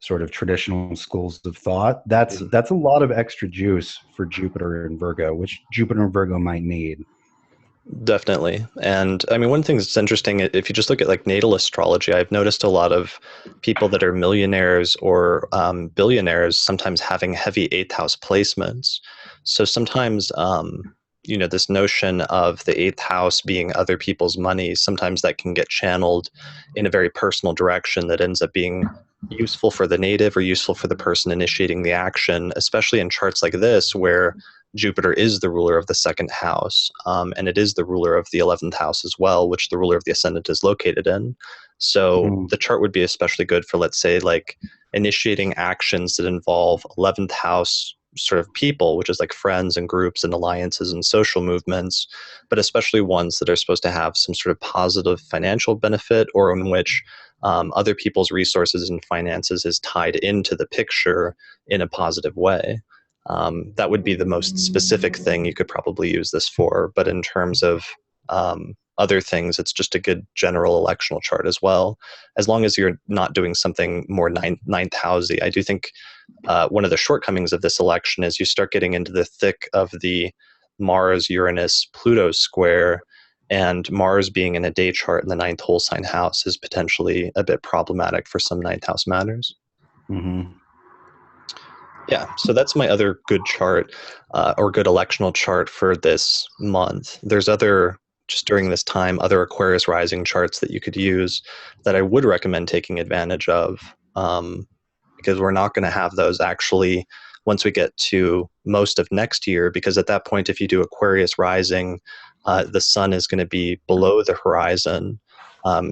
sort of traditional schools of thought, that's a lot of extra juice for Jupiter and Virgo, which Jupiter and Virgo might need. Definitely. And I mean, one thing that's interesting, if you just look at like natal astrology, I've noticed a lot of people that are millionaires or billionaires sometimes having heavy eighth house placements. So sometimes, this notion of the eighth house being other people's money, sometimes that can get channeled in a very personal direction that ends up being useful for the native or useful for the person initiating the action, especially in charts like this where Jupiter is the ruler of the second house, and it is the ruler of the 11th house as well, which the ruler of the ascendant is located in. So the chart would be especially good for, let's say, like initiating actions that involve 11th house sort of people, which is like friends and groups and alliances and social movements, but especially ones that are supposed to have some sort of positive financial benefit, or in which other people's resources and finances is tied into the picture in a positive way. That would be the most specific thing you could probably use this for. But in terms of other things, it's just a good general electional chart as well, as long as you're not doing something more ninth housey. I do think one of the shortcomings of this election is you start getting into the thick of the Mars-Uranus-Pluto square, and Mars being in a day chart in the ninth whole sign house is potentially a bit problematic for some ninth house matters. Mm-hmm. Yeah, so that's my other good chart, or good electional chart for this month. There's just during this time, other Aquarius rising charts that you could use that I would recommend taking advantage of, because we're not going to have those actually once we get to most of next year, because at that point, if you do Aquarius rising, the sun is going to be below the horizon.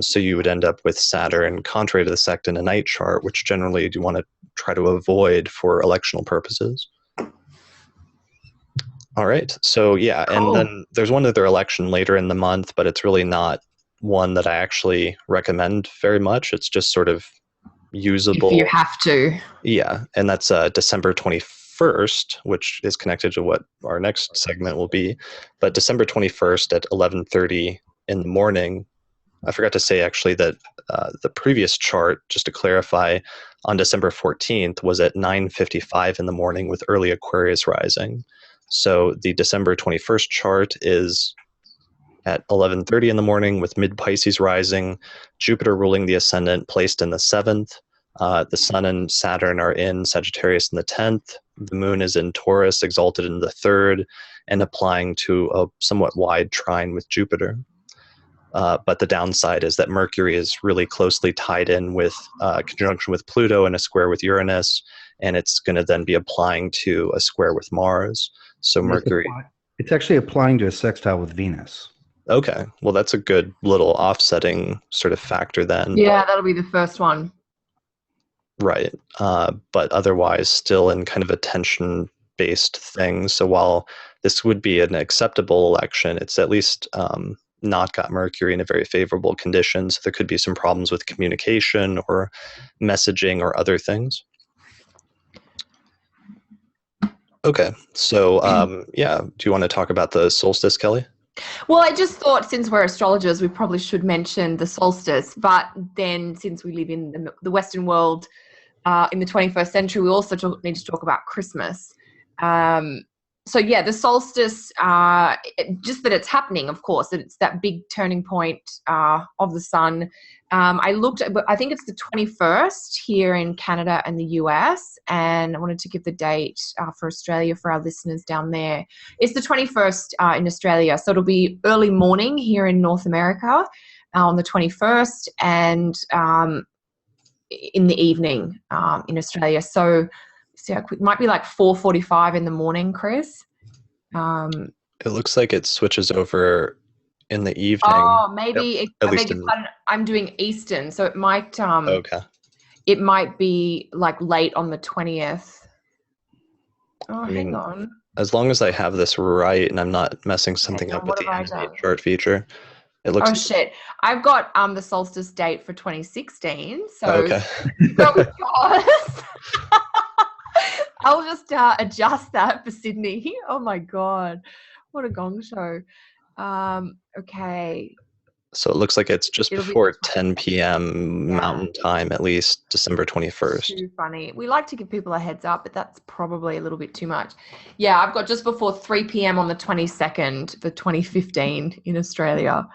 So you would end up with Saturn contrary to the sect in a night chart, which generally you want to try to avoid for electional purposes. All right. So yeah, and then there's one other election later in the month, but it's really not one that I actually recommend very much. It's just sort of usable. If you have to. Yeah, and that's December 21st, which is connected to what our next segment will be. But December 21st at 11:30 in the morning. I forgot to say actually that the previous chart, just to clarify, on December 14th was at 9:55 in the morning with early Aquarius rising. So the December 21st chart is at 11:30 in the morning with mid-Pisces rising, Jupiter ruling the ascendant placed in the 7th. The Sun and Saturn are in Sagittarius in the 10th. The Moon is in Taurus, exalted in the 3rd, and applying to a somewhat wide trine with Jupiter. But the downside is that Mercury is really closely tied in with conjunction with Pluto and a square with Uranus, and it's going to then be applying to a square with Mars. So Mercury... It's actually applying to a sextile with Venus. Okay, well that's a good little offsetting sort of factor then. Yeah, that'll be the first one. Right, but otherwise still in kind of a tension-based thing. So while this would be an acceptable election, it's at least... not got Mercury in a very favorable condition, so there could be some problems with communication or messaging or other things. Okay, so yeah, do you want to talk about the solstice, Kelly? Well, I just thought since we're astrologers, we probably should mention the solstice, but then since we live in the Western world in the 21st century, we also need to talk about Christmas. So yeah, the solstice, just that it's happening, of course, that it's that big turning point of the sun. I looked at, I think it's the 21st here in Canada and the US, and I wanted to give the date for Australia for our listeners down there. It's the 21st in Australia, so it'll be early morning here in North America on the 21st, and in the evening in Australia. So it might be like 4:45 in the morning, Chris. It looks like it switches over in the evening. Oh, maybe Yep, I at least beg your pardon, I'm doing Eastern, so it might okay. it might be like late on the 20th. Oh, I hang mean, on. as long as I have this right and I'm not messing something Hang up on, with what the have I animate done? chart feature, it looks Oh shit! I've got the solstice date for 2016. So okay. go gods. I'll just adjust that for Sydney. Oh my god, what a gong show. Okay, So it looks like it's just it'll be before the 10 p.m. Yeah. Mountain Time, at least December 21st. Too funny. We like to give people a heads up, but that's probably a little bit too much. Yeah, I've got just before 3 p.m. on the 22nd for 2015 in Australia.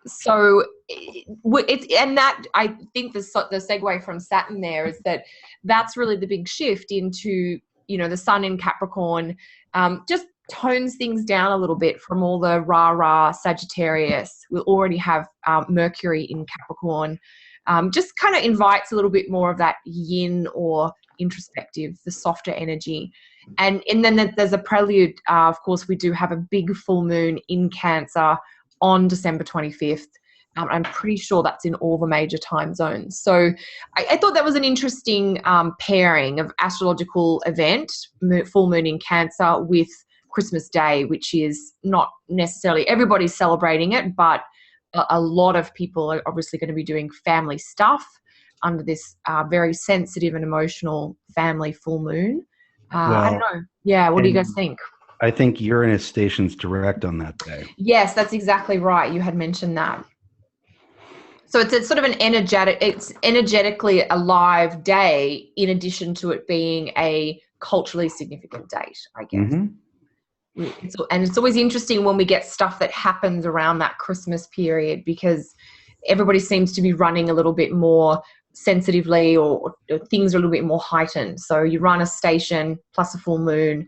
So it's, and that, I think the segue from Saturn there is that that's really the big shift into, the sun in Capricorn, just tones things down a little bit from all the rah-rah Sagittarius. We'll already have Mercury in Capricorn. Just kind of invites a little bit more of that yin or introspective, the softer energy. And then there's a prelude. Of course, we do have a big full moon in Cancer on December 25th. I'm pretty sure that's in all the major time zones. So I thought that was an interesting pairing of astrological event, full moon in Cancer, with Christmas Day, which is not necessarily everybody's celebrating it, but a lot of people are obviously going to be doing family stuff under this very sensitive and emotional family full moon. I don't know. Yeah, what do you guys think? I think Uranus stations direct on that day. Yes, that's exactly right. You had mentioned that. So it's sort of it's energetically alive day in addition to it being a culturally significant date, I guess. Mm-hmm. And it's always interesting when we get stuff that happens around that Christmas period, because everybody seems to be running a little bit more sensitively, or things are a little bit more heightened. So you run a station plus a full moon.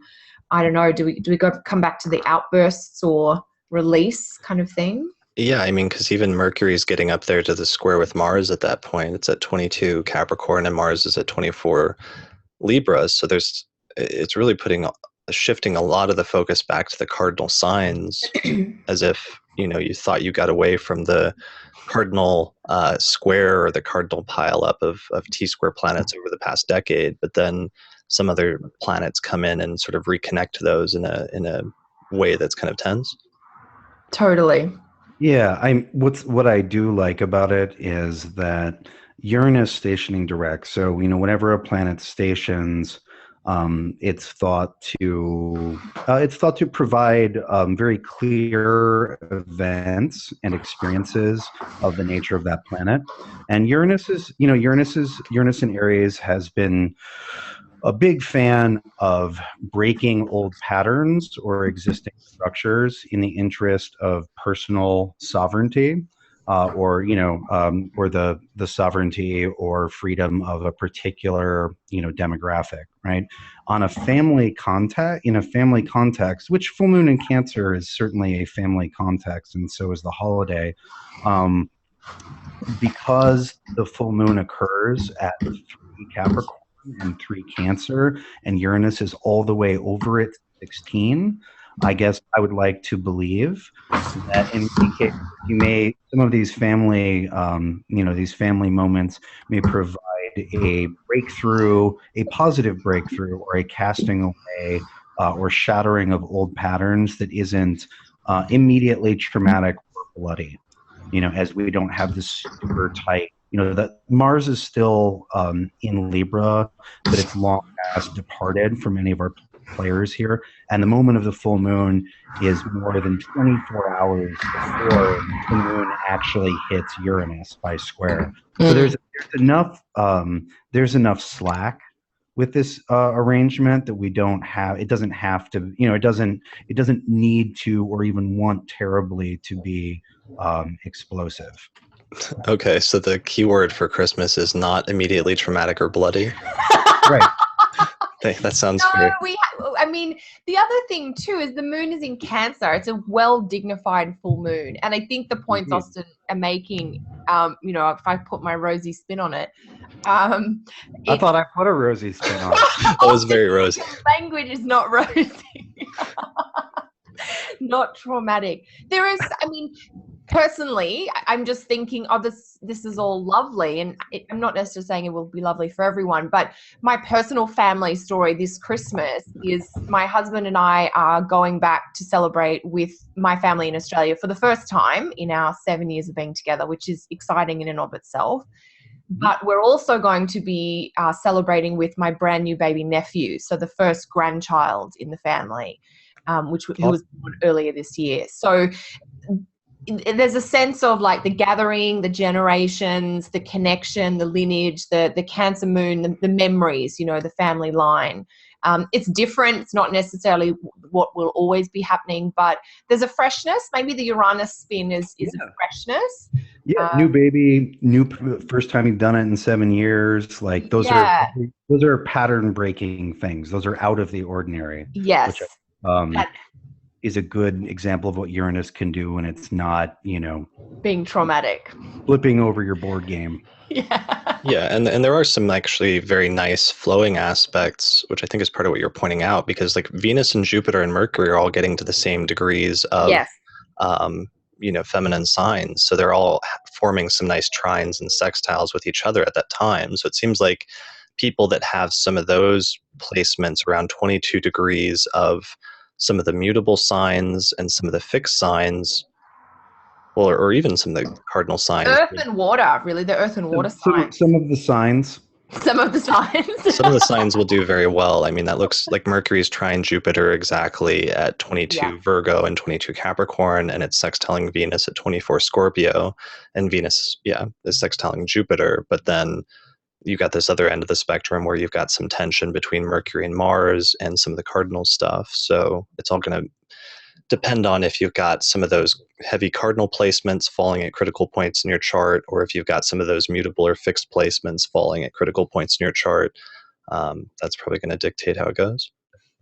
I don't know. Do we come back to the outbursts or release kind of thing? Yeah, I mean, because even Mercury is getting up there to the square with Mars at that point. It's at 22 Capricorn and Mars is at 24 Libra. So it's really shifting a lot of the focus back to the cardinal signs, as if, you thought you got away from the cardinal square or the cardinal pileup of T-square planets over the past decade, but then some other planets come in and sort of reconnect to those in a way that's kind of tense. Totally. Yeah, what I do like about it is that Uranus stationing direct. So whenever a planet stations, it's thought to provide very clear events and experiences of the nature of that planet. And Uranus in Aries has been a big fan of breaking old patterns or existing structures in the interest of personal sovereignty, or the sovereignty or freedom of a particular demographic, right? In a family context, which full moon in Cancer is certainly a family context, and so is the holiday. Because the full moon occurs at 3 Capricorn and 3 Cancer, and Uranus is all the way over at 16, I guess I would like to believe that in any case, some of these family, these family moments may provide a breakthrough, a positive breakthrough, or a casting away or shattering of old patterns that isn't immediately traumatic or bloody. As we don't have this super tight. That Mars is still in Libra, but it's long past departed for many of our players here. And the moment of the full moon is more than 24 hours before the moon actually hits Uranus by square. So there's enough slack with this arrangement that we don't have. It doesn't have to. It doesn't need to or even want terribly to be explosive. Okay, so the keyword for Christmas is not immediately traumatic or bloody. Right. That sounds fair. The other thing too is the moon is in Cancer. It's a well dignified full moon, and I think the points Austin are making, if I put my rosy spin on it, I thought I put a rosy spin on it. That was very rosy. Language is not rosy. Not traumatic. There is, I mean, personally, I'm just thinking, oh, this is all lovely. And I'm not necessarily saying it will be lovely for everyone, but my personal family story this Christmas is my husband and I are going back to celebrate with my family in Australia for the first time in our 7 years of being together, which is exciting in and of itself. But we're also going to be celebrating with my brand new baby nephew, so the first grandchild in the family, who was born earlier this year. So there's a sense of like the gathering, the generations, the connection, the lineage, the Cancer moon, the memories, the family line. It's different. It's not necessarily what will always be happening, but there's a freshness. Maybe the Uranus spin is a freshness. Yeah, new baby, first time you've done it in 7 years. Like those are pattern breaking things. Those are out of the ordinary. Yes. Which, is a good example of what Uranus can do when it's not, being traumatic. Flipping over your board game. Yeah, and there are some actually very nice flowing aspects, which I think is part of what you're pointing out, because like Venus and Jupiter and Mercury are all getting to the same degrees of feminine signs. So they're all forming some nice trines and sextiles with each other at that time. So it seems like people that have some of those placements around 22 degrees of some of the mutable signs and some of the fixed signs, well, or even some of the cardinal signs. Earth and water, really, the earth and water signs. Some of the signs. Some of the signs. Some of the signs will do very well. I mean, that looks like Mercury's trine Jupiter exactly at 22 Virgo and 22 Capricorn, and it's sextiling Venus at 24 Scorpio, and Venus, is sextiling Jupiter. But then you got this other end of the spectrum where you've got some tension between Mercury and Mars and some of the cardinal stuff. So it's all going to depend on if you've got some of those heavy cardinal placements falling at critical points in your chart, or if you've got some of those mutable or fixed placements falling at critical points in your chart. That's probably going to dictate how it goes.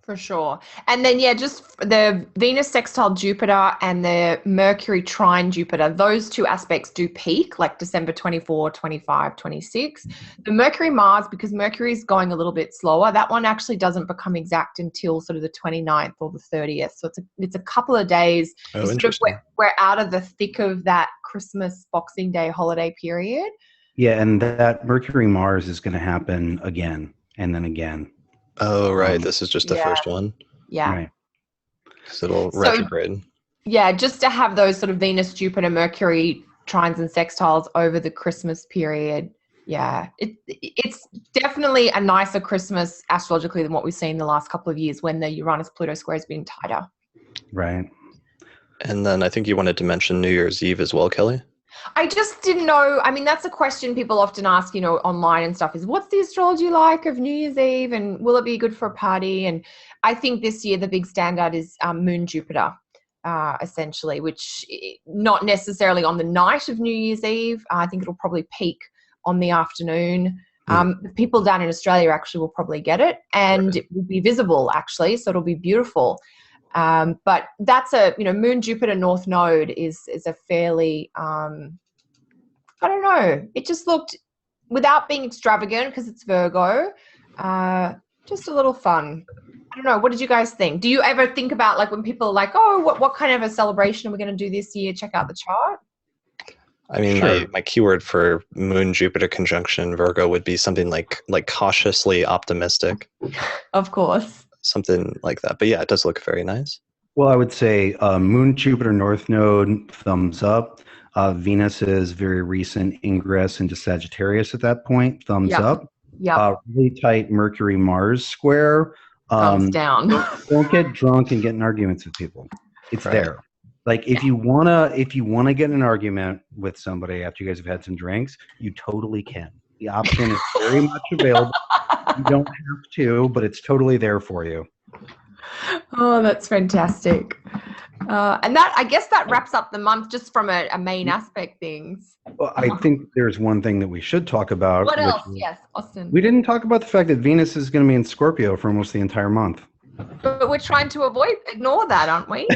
For sure. And then, just the Venus sextile Jupiter and the Mercury trine Jupiter, those two aspects do peak, like December 24, 25, 26. The Mercury Mars, because Mercury is going a little bit slower, that one actually doesn't become exact until sort of the 29th or the 30th. So it's a couple of days. Oh, interesting. We're out of the thick of that Christmas Boxing Day holiday period. Yeah, and that Mercury Mars is going to happen again and then again. Oh, right. This is just the first one. Yeah. Right. Because it'll retrograde. Yeah, just to have those sort of Venus, Jupiter, Mercury trines and sextiles over the Christmas period. Yeah, it's definitely a nicer Christmas astrologically than what we've seen the last couple of years when the Uranus-Pluto square has been tighter. Right. And then I think you wanted to mention New Year's Eve as well, Kelly. I just didn't know. I mean, that's a question people often ask, online and stuff, is what's the astrology like of New Year's Eve and will it be good for a party? And I think this year the big standout is Moon Jupiter, essentially, which not necessarily on the night of New Year's Eve. I think it'll probably peak on the afternoon. The people down in Australia actually will probably get it, and it will be visible actually, so it'll be beautiful. But that's Moon Jupiter North Node is a fairly, I don't know, it just looked, without being extravagant because it's Virgo, just a little fun. I don't know. What did you guys think? Do you ever think about like when people are like, oh, what kind of a celebration are we going to do this year? Check out the chart. I mean, my keyword for Moon Jupiter conjunction Virgo would be something like cautiously optimistic. Of course. Something like that. But yeah, it does look very nice. Well, I would say Moon Jupiter North Node, thumbs up. Venus's very recent ingress into Sagittarius at that point, thumbs up. Yeah. Really tight Mercury Mars square. Thumbs down. Don't get drunk and get in arguments with people. It's there. Like if you wanna get in an argument with somebody after you guys have had some drinks, you totally can. The option is very much available. You don't have to, but it's totally there for you. Oh, that's fantastic. And that, I guess that wraps up the month just from a main aspect things. Well, I think there's one thing that we should talk about. What else? Yes, Austin. We didn't talk about the fact that Venus is going to be in Scorpio for almost the entire month. But we're trying to ignore that, aren't we?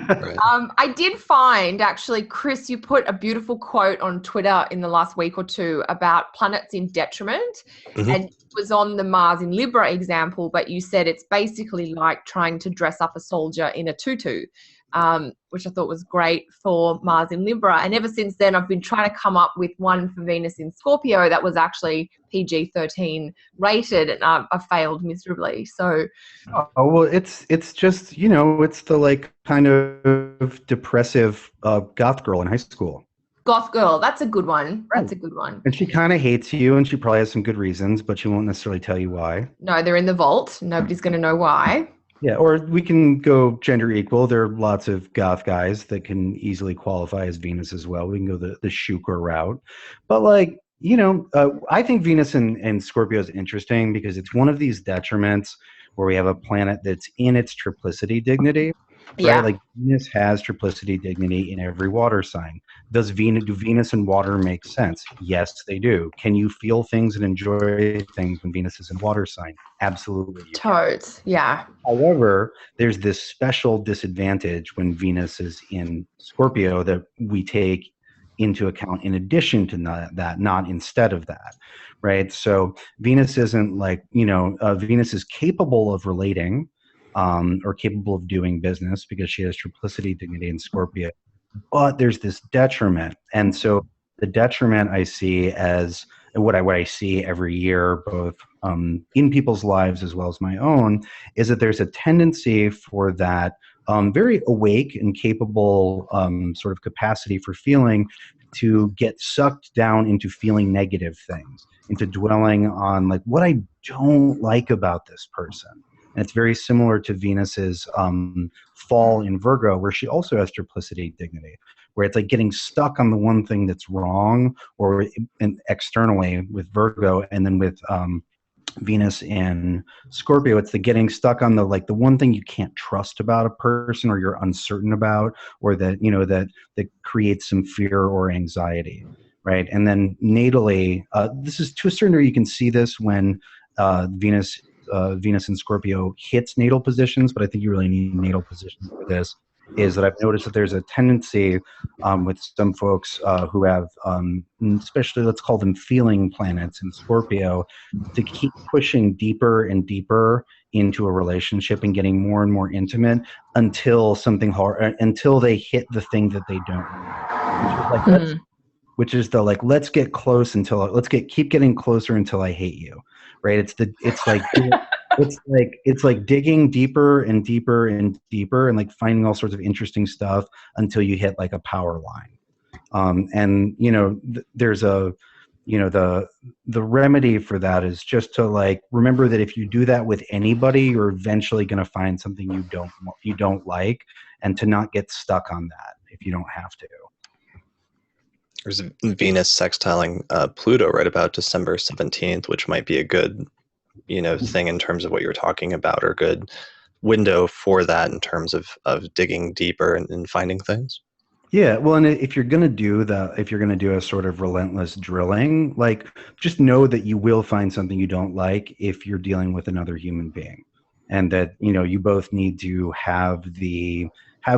Right. I did find, actually, Chris, you put a beautiful quote on Twitter in the last week or two about planets in detriment. Mm-hmm. And it was on the Mars in Libra example, but you said it's basically like trying to dress up a soldier in a tutu. which I thought was great for Mars in Libra. And ever since then, I've been trying to come up with one for Venus in Scorpio that was actually PG-13 rated, and I failed miserably. So, oh well, it's just, you know, it's the like kind of depressive goth girl in high school. Goth girl, that's a good one. That's a good one. And she kind of hates you, and she probably has some good reasons, but she won't necessarily tell you why. No, they're in the vault. Nobody's going to know why. Yeah, or we can go gender equal. There are lots of goth guys that can easily qualify as Venus as well. We can go the Shuker route. But like, you know, I think Venus in Scorpio is interesting because it's one of these detriments where we have a planet that's in its triplicity dignity. Right? Yeah. Like Venus has triplicity dignity in every water sign. Do Venus and water make sense? Yes, they do. Can you feel things and enjoy things when Venus is in water sign? Absolutely. Totes. Yeah. However, there's this special disadvantage when Venus is in Scorpio that we take into account in addition to that, not instead of that, right? So Venus isn't like, you know, Venus is capable of relating, or capable of doing business because she has triplicity dignity in Scorpio. But there's this detriment. And so the detriment I see as what I see every year, both in people's lives as well as my own, is that there's a tendency for that very awake and capable sort of capacity for feeling to get sucked down into feeling negative things, into dwelling on like what I don't like about this person. And it's very similar to Venus's fall in Virgo, where she also has triplicity dignity, where it's like getting stuck on the one thing that's wrong, or externally with Virgo, and then with Venus in Scorpio, it's the getting stuck on the like the one thing you can't trust about a person, or you're uncertain about, or that, you know, that creates some fear or anxiety, right? And then natally, this is to a certain degree, you can see this when Venus in Scorpio hits natal positions, but I think you really need natal positions for this, is that I've noticed that there's a tendency with some folks who have, especially let's call them feeling planets in Scorpio, to keep pushing deeper and deeper into a relationship and getting more and more intimate until something hard, until they hit the thing that they don't want. Which is the like, let's get close keep getting closer until I hate you, right? It's like digging deeper and deeper and deeper, and like finding all sorts of interesting stuff until you hit like a power line. And you know, there's a, you know, the remedy for that is just to like remember that if you do that with anybody, you're eventually going to find something you don't like, and to not get stuck on that if you don't have to. There's Venus sextiling Pluto right about December 17th, which might be a good, you know, thing in terms of what you're talking about, or good window for that in terms of digging deeper and finding things. Yeah, well, and if you're going to do a sort of relentless drilling, like just know that you will find something you don't like if you're dealing with another human being, and that, you know, you both need to have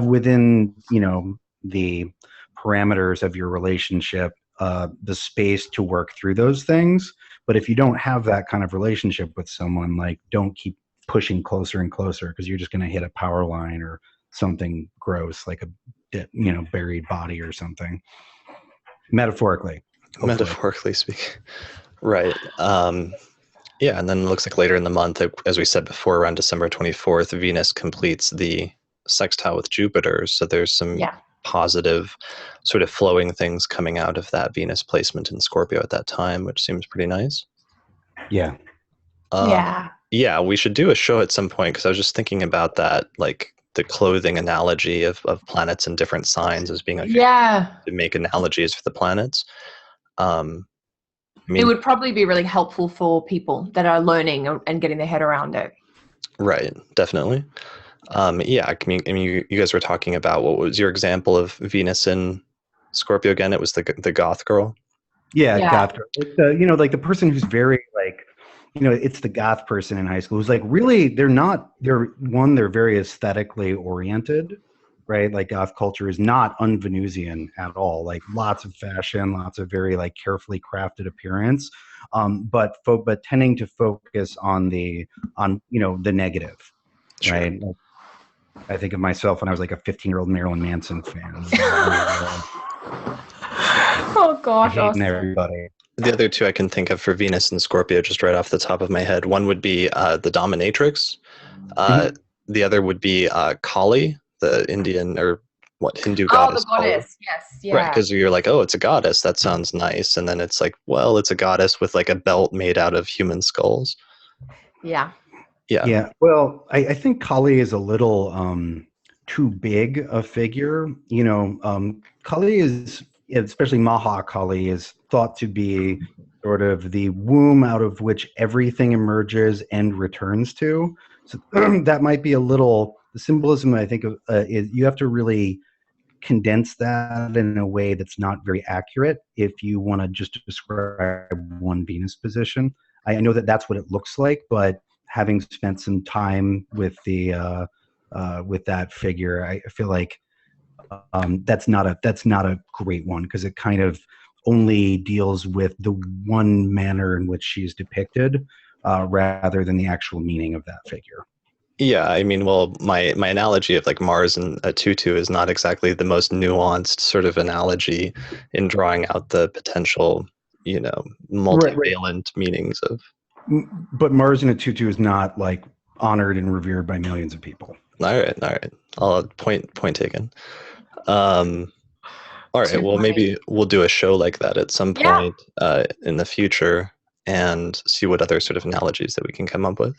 within, you know, the parameters of your relationship, the space to work through those things. But if you don't have that kind of relationship with someone, like don't keep pushing closer and closer, because you're just going to hit a power line or something gross, like a, you know, buried body or something. Metaphorically speaking. Right. Yeah. And then it looks like later in the month, as we said before, around December 24th, Venus completes the sextile with Jupiter. So there's some positive sort of flowing things coming out of that Venus placement in Scorpio at that time, which seems pretty nice. Yeah. Yeah, we should do a show at some point, because I was just thinking about that, like the clothing analogy of planets in different signs as being like to make analogies for the planets. I mean, it would probably be really helpful for people that are learning and getting their head around it. Right, definitely. Yeah, I mean, you guys were talking about, what was your example of Venus in Scorpio again? It was the goth girl. Yeah. Goth girl. It's you know, like the person who's very like, you know, it's the goth person in high school who's like really, they're very aesthetically oriented, right? Like goth culture is not un-Venusian at all. Like lots of fashion, lots of very like carefully crafted appearance, but tending to focus on you know, the negative, Sure. right? I think of myself when I was like a 15-year-old Marilyn Manson fan. Oh gosh, Hating Austin. everybody. The other two I can think of for Venus and Scorpio, just right off the top of my head. One would be the dominatrix. The other would be Kali, the Indian or Hindu Oh, goddess. the goddess. Yes, yeah. Right, because you're like, oh, it's a goddess. That sounds nice. And then it's like, well, it's a goddess with like a belt made out of human skulls. Yeah. Yeah. Well, I think Kali is a little too big a figure. Kali is, especially Maha Kali, is thought to be sort of the womb out of which everything emerges and returns to. So that might be a little, the symbolism I think of is you have to really condense that in a way that's not very accurate if you want to just describe one Venus position. I know that that's what it looks like, but having spent some time with the with that figure, I feel like that's not a great one, because it kind of only deals with the one manner in which she's depicted rather than the actual meaning of that figure. Yeah, I mean, well, my analogy of like Mars and a tutu is not exactly the most nuanced sort of analogy in drawing out the potential, multivalent meanings of. But Mars in a tutu is not like honored and revered by millions of people. All right. Point taken. All right. Well, maybe we'll do a show like that at some point in the future and see what other sort of analogies that we can come up with.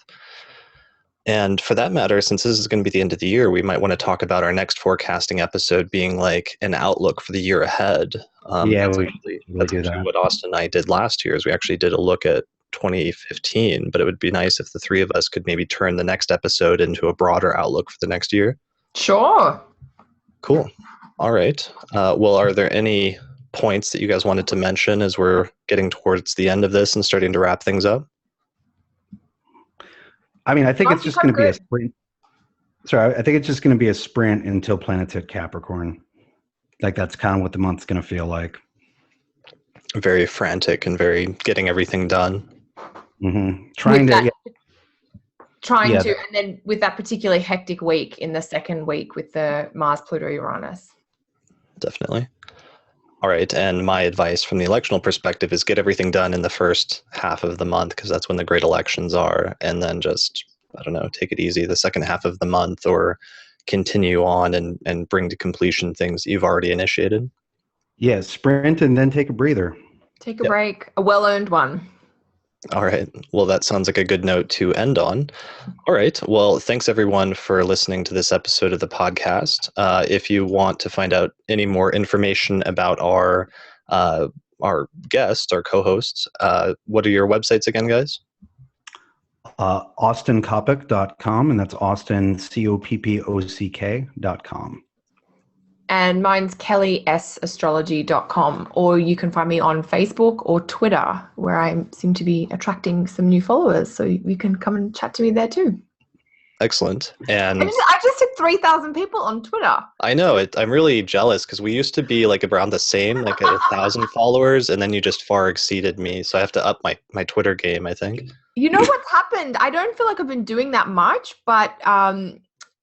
And for that matter, since this is going to be the end of the year, we might want to talk about our next forecasting episode being like an outlook for the year ahead. That's actually what Austin and I did last year. Is we actually did a look at 2015, but it would be nice if the three of us could maybe turn the next episode into a broader outlook for the next year. Sure. Cool. All right. Well, are there any points that you guys wanted to mention as we're getting towards the end of this and starting to wrap things up? I mean, I think it's just going to be a sprint. Sorry, I think it's just going to be a sprint until planets hit Capricorn. Like that's kind of what the month's going to feel like. Very frantic and very getting everything done. Mm-hmm. And then with that particularly hectic week in the second week with the Mars, Pluto, Uranus. Definitely. All right. And my advice from the electional perspective is get everything done in the first half of the month, because that's when the great elections are. And then just, I don't know, take it easy the second half of the month, or continue on and bring to completion things you've already initiated. Yeah, sprint and then take a breather. Take a break, a well-earned one. All right. Well, that sounds like a good note to end on. All right. Well, thanks everyone for listening to this episode of the podcast. If you want to find out any more information about our guests, our co-hosts, what are your websites again, guys? AustinCoppock.com, and that's Austin, COPPOCK.com. And mine's kellyastrology.com, or you can find me on Facebook or Twitter, where I seem to be attracting some new followers. So you can come and chat to me there too. Excellent. And I just hit 3,000 people on Twitter. I know it. I'm really jealous because we used to be like around the same, like 1,000 followers, and then you just far exceeded me. So I have to up my Twitter game, I think. You know what's happened? I don't feel like I've been doing that much, but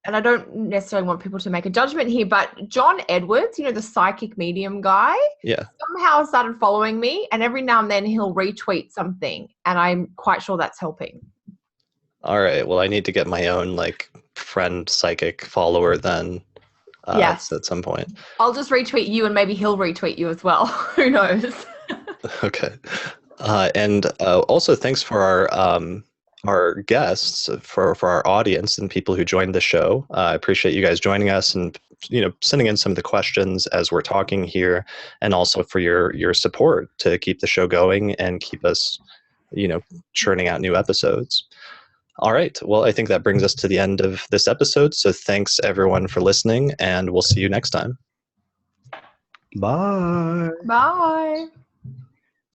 and I don't necessarily want people to make a judgment here, but John Edwards, the psychic medium guy, somehow started following me, and every now and then he'll retweet something, and I'm quite sure that's helping. All right. Well, I need to get my own like friend psychic follower then. Yes. At some point. I'll just retweet you, and maybe he'll retweet you as well. Who knows? Okay. And also thanks for our guests, for our audience and people who joined the show. I appreciate you guys joining us and sending in some of the questions as we're talking here, and also for your support to keep the show going and keep us churning out new episodes. All right. Well, I think that brings us to the end of this episode. So thanks everyone for listening, and we'll see you next time. Bye. Bye.